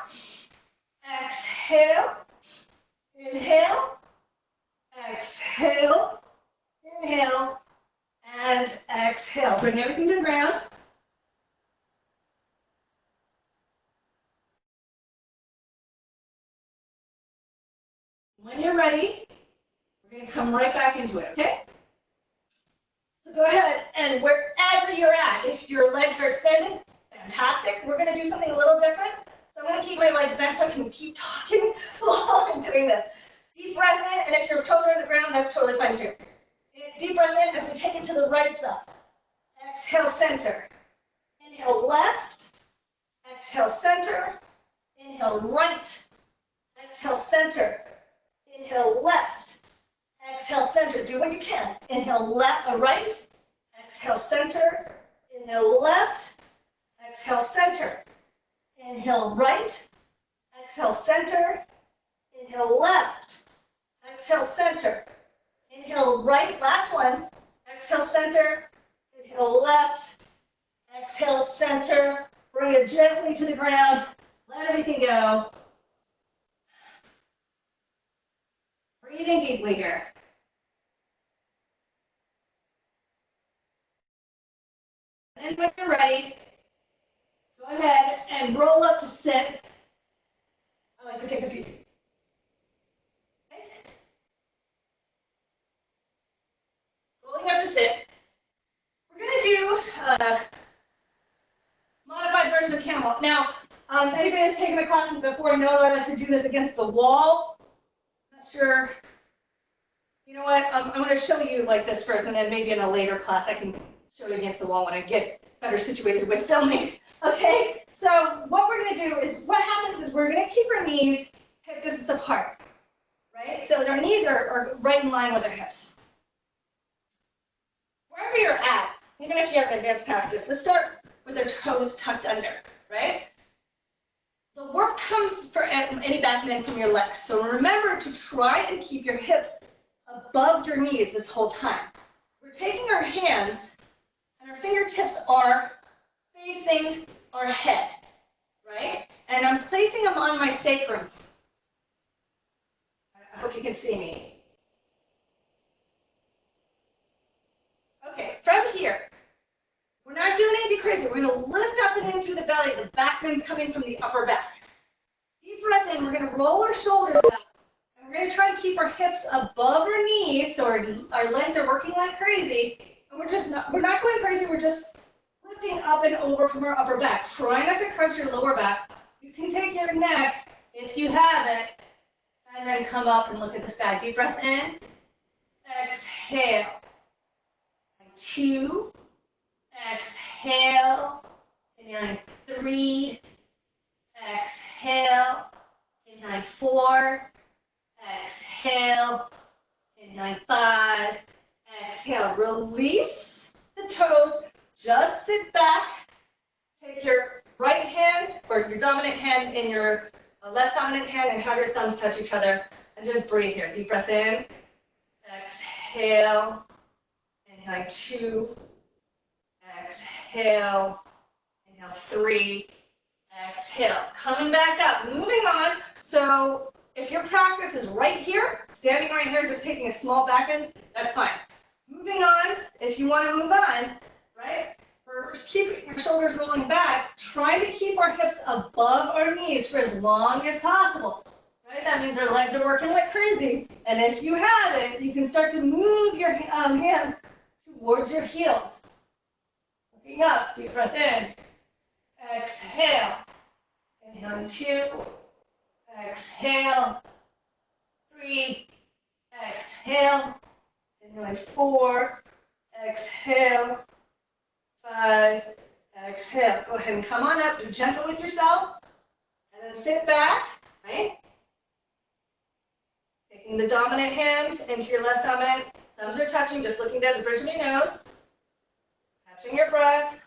Exhale. Inhale. Exhale. Inhale. And exhale. Bring everything to the ground. When you're ready, we're going to come right back into it, okay? So go ahead, and wherever you're at, if your legs are extended, fantastic. We're going to do something a little different. So I'm going to keep my legs bent so I can keep talking while I'm doing this. Deep breath in, and if your toes are on the ground, that's totally fine too. Deep breath in as we take it to the right side. Exhale, center. Inhale, left. Exhale, center. Inhale, right. Exhale, center. Inhale, left. Exhale, center. Do what you can. Inhale, right. Exhale, center. Inhale, left. Exhale, center. Inhale, right. Exhale, center. Inhale, left. Exhale, center. Inhale, right. Last one. Exhale, center. Inhale, left. Exhale, center. Bring it gently to the ground. Let everything go. Breathing deeply here. And when you're ready, go ahead and roll up to sit. I like to take a few. Okay. Rolling up to sit. We're going to do a modified version of camel. Now, anybody that's taken my classes before know that I like to do this against the wall. Not sure. You know what? I'm going to show you like this first, and then maybe in a later class I can show you against the wall when I get better situated with filming. Okay, so what we're going to do is, what happens is we're going to keep our knees hip distance apart, right? So our knees are right in line with our hips. Wherever you're at, even if you have advanced practice, let's start with our toes tucked under, right? The work comes for any back bend from your legs. So remember to try and keep your hips above your knees this whole time. We're taking our hands and our fingertips are facing our head, right? And I'm placing them on my sacrum. I hope you can see me. Okay, from here, we're not doing anything crazy. We're going to lift up and in through the belly. The back bend's coming from the upper back. Deep breath in. We're going to roll our shoulders back. And we're going to try to keep our hips above our knees so our legs are working like crazy. And we're not going crazy. We're just lifting up and over from our upper back. Try not to crunch your lower back. You can take your neck, if you have it, and then come up and look at the sky. Deep breath in. Exhale. 2. Exhale. Inhaling 3. Exhale. Inhaling 4. Exhale. Inhaling 5. Exhale. Release the toes. Just sit back. Take your right hand or your dominant hand in your less dominant hand and have your thumbs touch each other. And just breathe here. Deep breath in. Exhale. Inhaling 2. Exhale. Inhale 3. Exhale. Coming back up. Moving on. So if your practice is right here, standing right here, just taking a small back bend, that's fine. Moving on, if you want to move on, right? We're just keeping our shoulders rolling back, trying to keep our hips above our knees for as long as possible. Right? That means our legs are working like crazy. And if you have it, you can start to move your hands towards your heels. Looking up, deep breath in. Exhale. Inhaling 2. Exhale. 3. Exhale. Inhaling 4. Exhale. 5. Exhale. Go ahead and come on up. Be gentle with yourself. And then sit back, right? Taking the dominant hand into your less dominant. Thumbs are touching, just looking down the bridge of your nose. Catching your breath.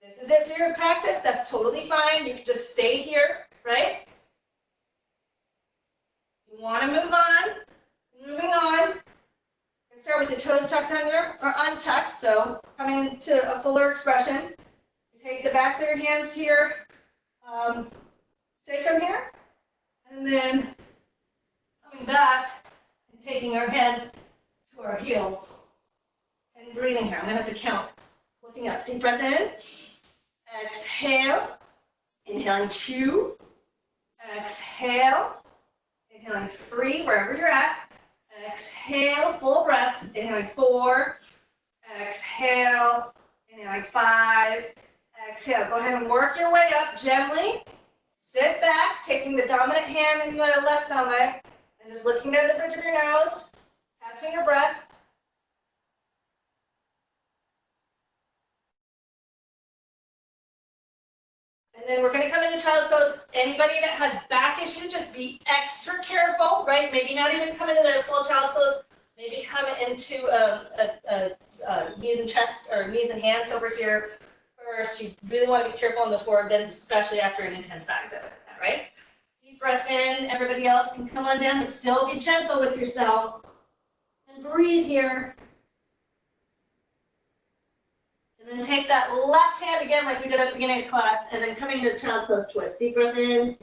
This is it for your practice. That's totally fine. You can just stay here, right? You want to move on. Moving on. We start with the toes tucked under or untucked, so coming into a fuller expression. You take the backs of your hands to your sacrum here, and then coming back and taking our hands to our heels and breathing here. I'm going to have to count. Looking up. Deep breath in. Exhale. Inhaling 2. Exhale. Inhaling 3, wherever you're at. Exhale, full breath. Inhaling 4. Exhale. Inhaling 5. Exhale. Go ahead and work your way up gently. Sit back, taking the dominant hand and the less dominant, and just looking down the bridge of your nose, catching your breath. And then we're going to come into child's pose. Anybody that has back issues, just be extra careful, right? Maybe not even come into the full child's pose. Maybe come into knees and chest or knees and hands over here first. You really want to be careful on those forward bends, especially after an intense back bend, right? Deep breath in. Everybody else can come on down, but still be gentle with yourself. And breathe here. And then take that left hand again like we did at the beginning of class, and then coming to the child's pose twist. Deep breath in.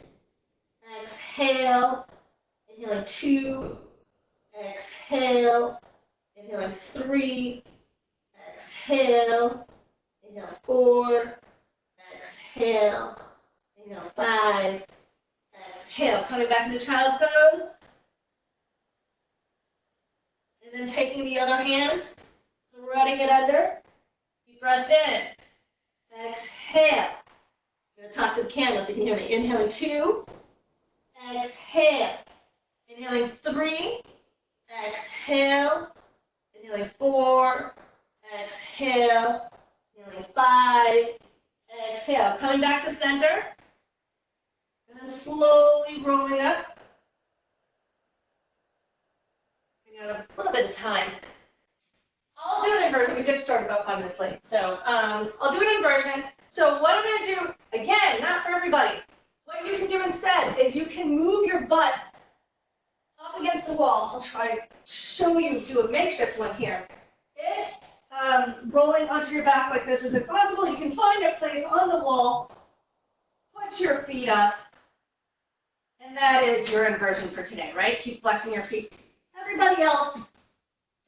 Exhale. Inhaling 2. Exhale. Inhaling 3. Exhale. Inhale 4. Exhale. Inhale 5. Exhale. Coming back into child's pose. And then taking the other hand, threading it under. Deep breath in. Exhale. I'm going to talk to the camera so you can hear me. Inhaling 2. Exhale. Inhaling 3. Exhale. Inhaling 4. Exhale. Inhaling 5. Exhale. Coming back to center. And then slowly rolling up. We got a little bit of time. I'll do an inversion. We just started about 5 minutes late. So I'll do an inversion. So what I'm going to do, again, not for everybody. What you can do instead is you can move your butt up against the wall. I'll try to show you, do a makeshift one here. If rolling onto your back like this isn't possible, you can find a place on the wall, put your feet up, and that is your inversion for today, right? Keep flexing your feet. Everybody else,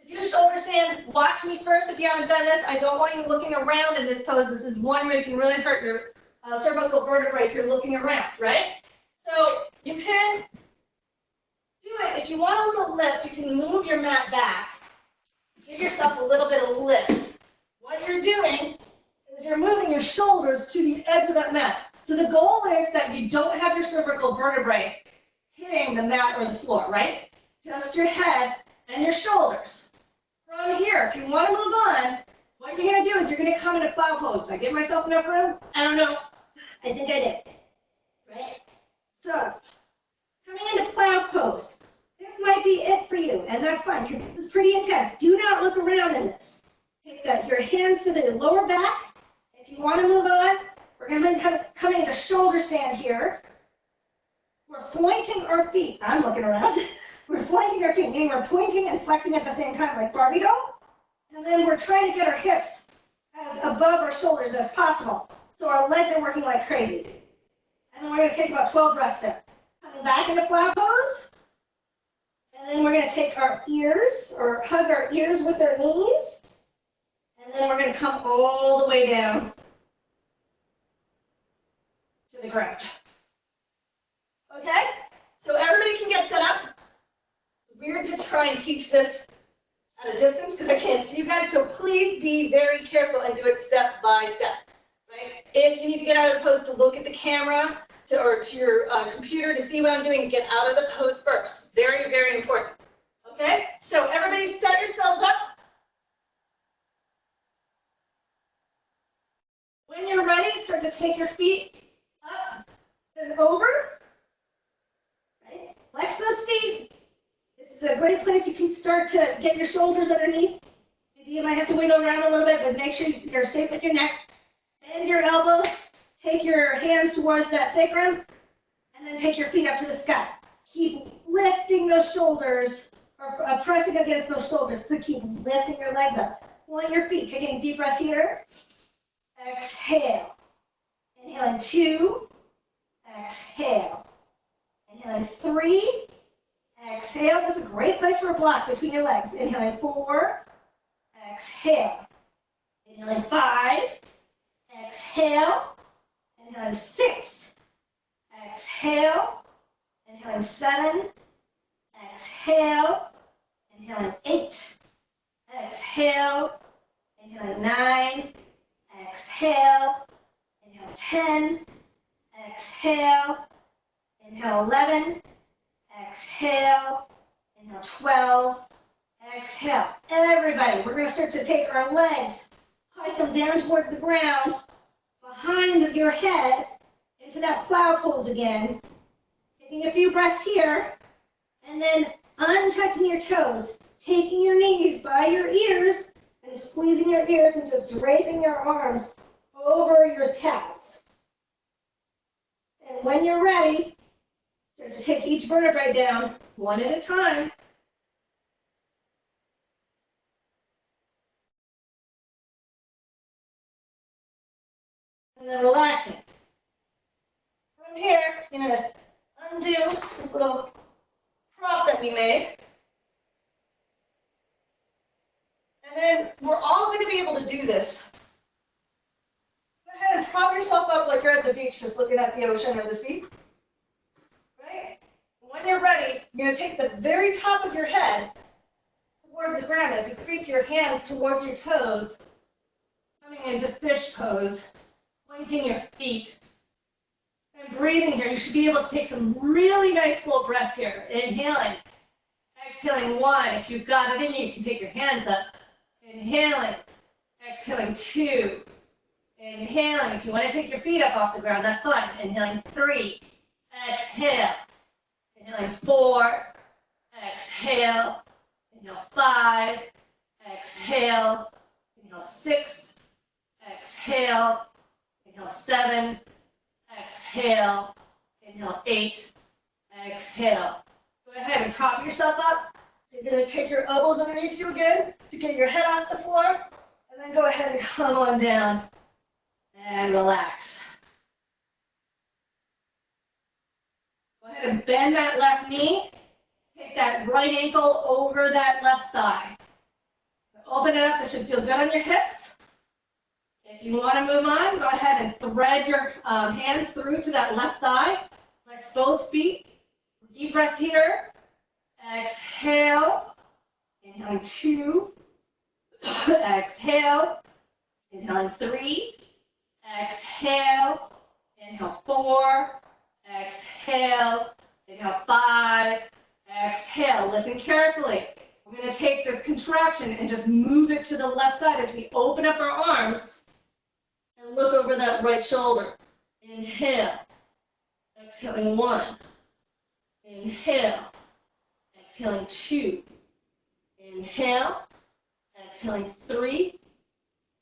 to do shoulder stand, watch me first if you haven't done this. I don't want you looking around in this pose. This is one where you can really hurt your cervical vertebrae if you're looking around, right? So you can do it. If you want a little lift, you can move your mat back. Give yourself a little bit of lift. What you're doing is you're moving your shoulders to the edge of that mat. So the goal is that you don't have your cervical vertebrae hitting the mat or the floor, right? Just your head and your shoulders. From here, if you want to move on, what you're going to do is you're going to come into plow pose. Did I give myself enough room? I don't know. I think I did. Right? So, coming into plow pose. This might be it for you, and that's fine, because this is pretty intense. Do not look around in this. Take your hands to the lower back. If you want to move on, we're going to be coming into shoulder stand here. We're pointing our feet. I'm looking around. We're pointing our feet, meaning we're pointing and flexing at the same time, like Barbie doll. And then we're trying to get our hips as above our shoulders as possible. So our legs are working like crazy. And then we're going to take about 12 breaths there. Coming back into plow pose. And then we're going to take our ears, or hug our ears with our knees. And then we're going to come all the way down to the ground. Okay? So everybody can get set up. It's weird to try and teach this at a distance because I can't see you guys. So please be very careful and do it step by step. Right? If you need to get out of the pose to look at the camera or to your computer to see what I'm doing, get out of the pose first. Very, very important. Okay? So everybody set yourselves up. When you're ready, start to take your feet up and over. Right? Flex those feet. This is a great place you can start to get your shoulders underneath. Maybe you might have to wiggle around a little bit, but make sure you're safe with your neck. Bend your elbows, take your hands towards that sacrum, and then take your feet up to the sky. Keep lifting those shoulders, or pressing against those shoulders to keep lifting your legs up. Point your feet, taking a deep breath here. Exhale. Inhaling 2. Exhale. Inhaling 3. Exhale. This is a great place for a block between your legs. Inhaling 4. Exhale. Inhaling 5. Exhale. Inhaling 6. Exhale. Inhaling 7. Exhale. Inhaling 8. Exhale. Inhaling 9. Exhale. Inhale 10. Exhale. Inhale 11. Exhale. Inhale 12. Exhale. Everybody, we're going to start to take our legs, pike them down towards the ground, behind your head, into that plow pose again. Taking a few breaths here, and then untucking your toes, taking your knees by your ears, and squeezing your ears and just draping your arms over your calves. And when you're ready, start to take each vertebrae down one at a time. And then relaxing. From here, you're going to undo this little prop that we made. And then we're all going to be able to do this. Go ahead and prop yourself up like you're at the beach just looking at the ocean or the sea. Right? When you're ready, you're going to take the very top of your head towards the ground as you creep your hands towards your toes, coming into fish pose, pointing your feet, and breathing here. You should be able to take some really nice full breaths here. Inhaling, exhaling 1. If you've got it in you, you can take your hands up. Inhaling, exhaling 2, Inhaling. If you want to take your feet up off the ground, that's fine. Inhaling 3. Exhale. Inhaling 4. Exhale. Inhale 5. Exhale. Inhale 6. Exhale. Inhale 7. Exhale. Inhale 8. Exhale. Go ahead and prop yourself up. So you're going to take your elbows underneath you again to get your head off the floor. And then go ahead and come on down and relax. Go ahead and bend that left knee. Take that right ankle over that left thigh. Open it up. This should feel good on your hips. If you want to move on, go ahead and thread your hand through to that left thigh. Flex both feet. Deep breath here. Exhale. Inhaling 2. Exhale. Inhaling 3. Exhale. Inhale 4. Exhale. Inhale 5. Exhale. Listen carefully. We're going to take this contraction and just move it to the left side as we open up our arms and look over that right shoulder. Inhale. Exhaling 1. Inhale. Exhaling 2. Inhale. Exhaling 3.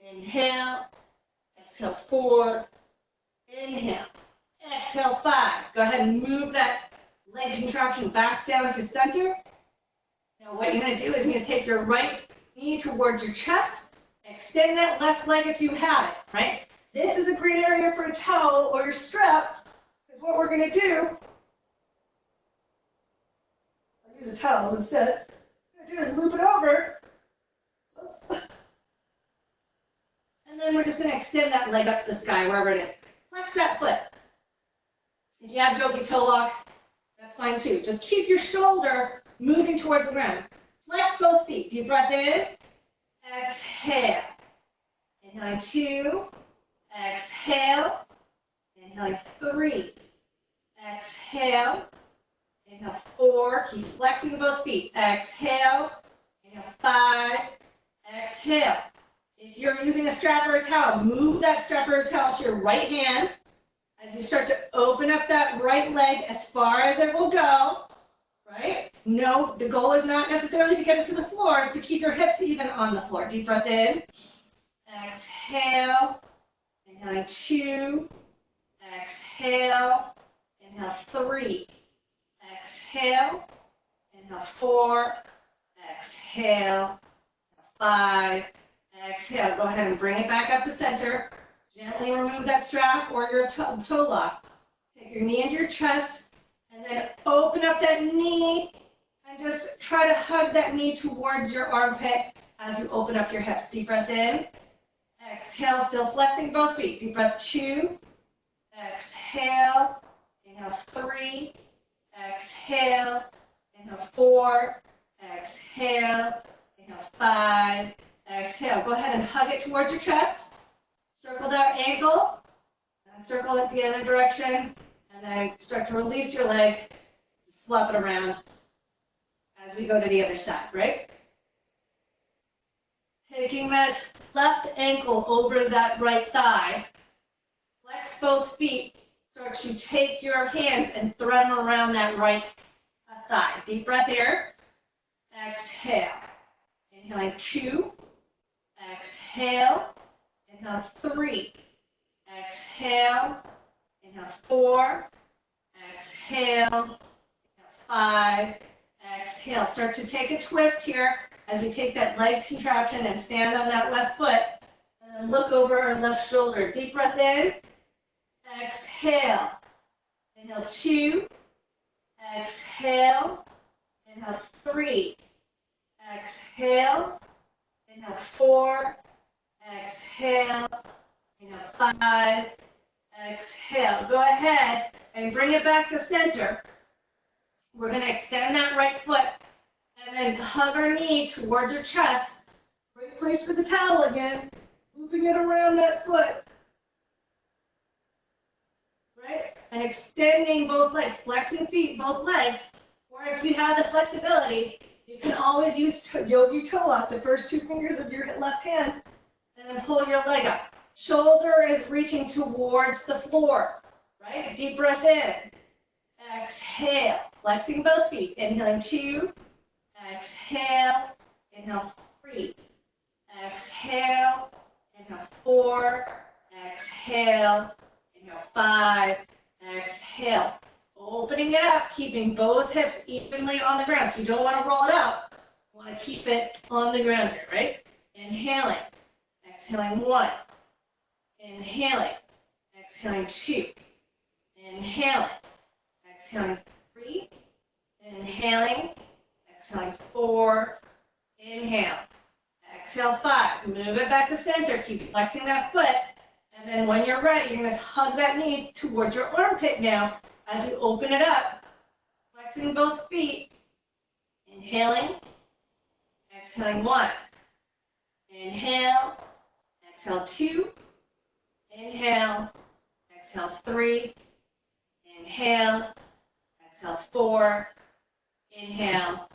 Inhale. Exhale 4. Inhale. Exhale 5. Go ahead and move that leg contraction back down to center. Now what you're going to do is you're going to take your right knee towards your chest. Extend that left leg if you have it, right? This is a great area for a towel or your strap, because what we're going to do, I'll use a towel instead. What we're going to do is loop it over. And then we're just going to extend that leg up to the sky, wherever it is. Flex that foot. If you have yogi toe lock, that's fine too. Just keep your shoulder moving towards the ground. Flex both feet. Deep breath in. Exhale. Inhaling 2. Exhale. Inhaling 3. Exhale. Inhale 4. Keep flexing both feet. Exhale. Inhale 5. Exhale. If you're using a strap or a towel, move that strap or a towel to your right hand as you start to open up that right leg as far as it will go, right? No, the goal is not necessarily to get it to the floor. It's to keep your hips even on the floor. Deep breath in. Exhale. Inhaling 2. Exhale. Inhale 3. Exhale. Inhale 4. Exhale. 5. Exhale. Go ahead and bring it back up to center. Gently remove that strap or your toe lock. Take your knee into your chest and then open up that knee and just try to hug that knee towards your armpit as you open up your hips. Deep breath in. Exhale, still flexing both feet. Deep breath 2. Exhale. Inhale 3. Exhale. Inhale 4. Exhale. Inhale 5. Exhale. Go ahead and hug it towards your chest. Circle that ankle, and circle it the other direction, and then start to release your leg. Just flop it around as we go to the other side, right? Taking that left ankle over that right thigh, flex both feet, start to take your hands and thread them around that right thigh. Deep breath here. Exhale. Inhaling 2. Exhale. Inhale 3. Exhale. Inhale 4. Exhale. Inhale 5. Exhale. Start to take a twist here as we take that leg contraction and stand on that left foot. And then look over our left shoulder. Deep breath in. Exhale. Inhale 2. Exhale. Inhale 3. Exhale. Inhale 4. Exhale. Inhale 5. Exhale. Go ahead and bring it back to center. We're going to extend that right foot and then hug our knee towards your chest. Great place for the towel again. Looping it around that foot. Right? And extending both legs, flexing feet, both legs. Or if you have the flexibility, you can always use yogi toe lock, the first 2 fingers of your left hand, and then pull your leg up. Shoulder is reaching towards the floor, right? Deep breath in. Exhale, flexing both feet. Inhaling 2. Exhale. Inhale 3. Exhale. Inhale 4. Exhale. Inhale 5. Exhale. Opening it up, keeping both hips evenly on the ground. So you don't want to roll it out. You want to keep it on the ground here, right? Inhaling. Exhaling 1. Inhaling. Exhaling 2. Inhaling. Exhaling 3. Inhaling. Exhaling 4. Inhale. Exhale 5. Move it back to center. Keep flexing that foot. And then when you're ready, you're going to hug that knee towards your armpit now as you open it up. Flexing both feet. Inhaling. Exhaling 1. Inhale. Exhale 2. Inhale. Exhale 3. Inhale. Exhale 4. Inhale.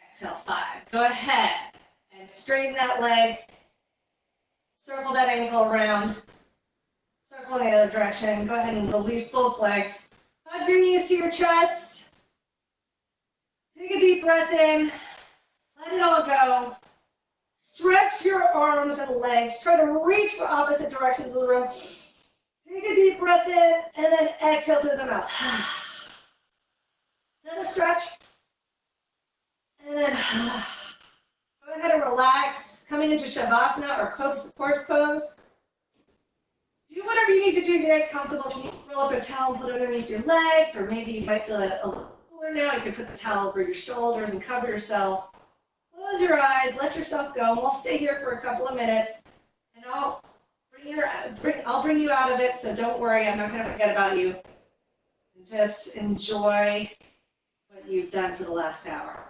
Exhale 5. Go ahead and straighten that leg. Circle that ankle around. Circle the other direction. Go ahead and release both legs. Hug your knees to your chest. Take a deep breath in. Let it all go. Stretch your arms and legs. Try to reach for opposite directions of the room. Take a deep breath in and then exhale through the mouth. Another stretch. And then go ahead and relax. Coming into Shavasana or corpse pose. Do whatever you need to do to get comfortable. If you need to roll up a towel and put it underneath your legs, or maybe you might feel it a little cooler now. You can put the towel over your shoulders and cover yourself. Close your eyes, let yourself go. We'll stay here for a couple of minutes, and I'll bring you out of it. So don't worry, I'm not going to forget about you. Just enjoy what you've done for the last hour.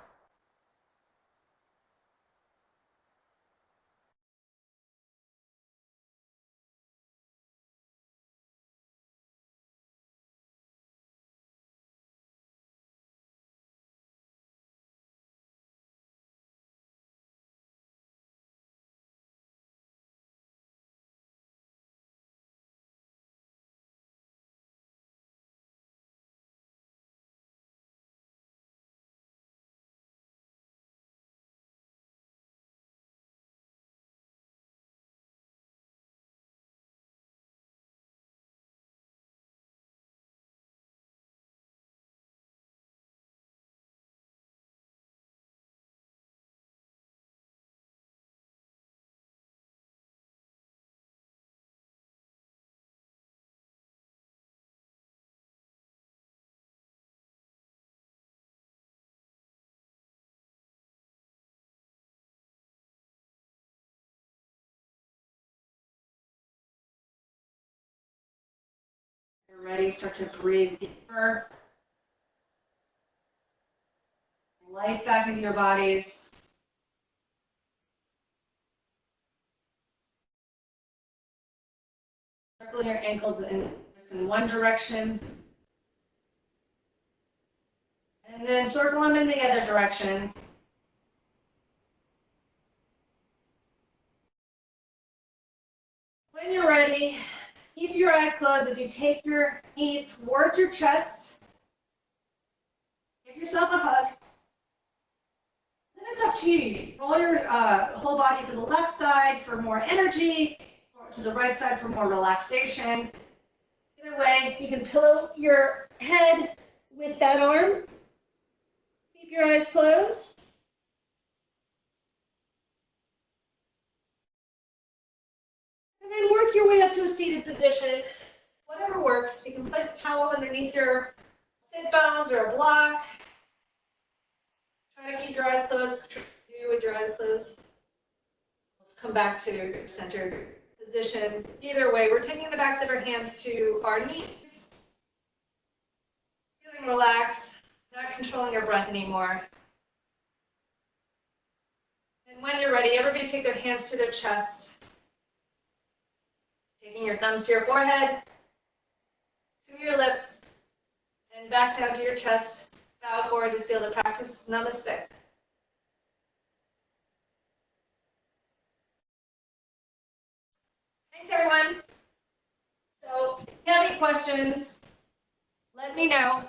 You're ready, start to breathe deeper. Life back into your bodies. Circle your ankles in one direction. And then circle them in the other direction. When you're ready, keep your eyes closed as you take your knees towards your chest. Give yourself a hug. Then it's up to you. Roll your whole body to the left side for more energy, or to the right side for more relaxation. Either way, you can pillow your head with that arm. Keep your eyes closed. And then work your way up to a seated position. Whatever works. You can place a towel underneath your sit bones or a block. Try to keep your eyes closed. Do with your eyes closed. Come back to your centered position. Either way, we're taking the backs of our hands to our knees. Feeling relaxed, not controlling our breath anymore. And when you're ready, everybody take their hands to their chest. Taking your thumbs to your forehead, to your lips, and back down to your chest. Bow forward to seal the practice. Namaste. Thanks, everyone. questions, let me know.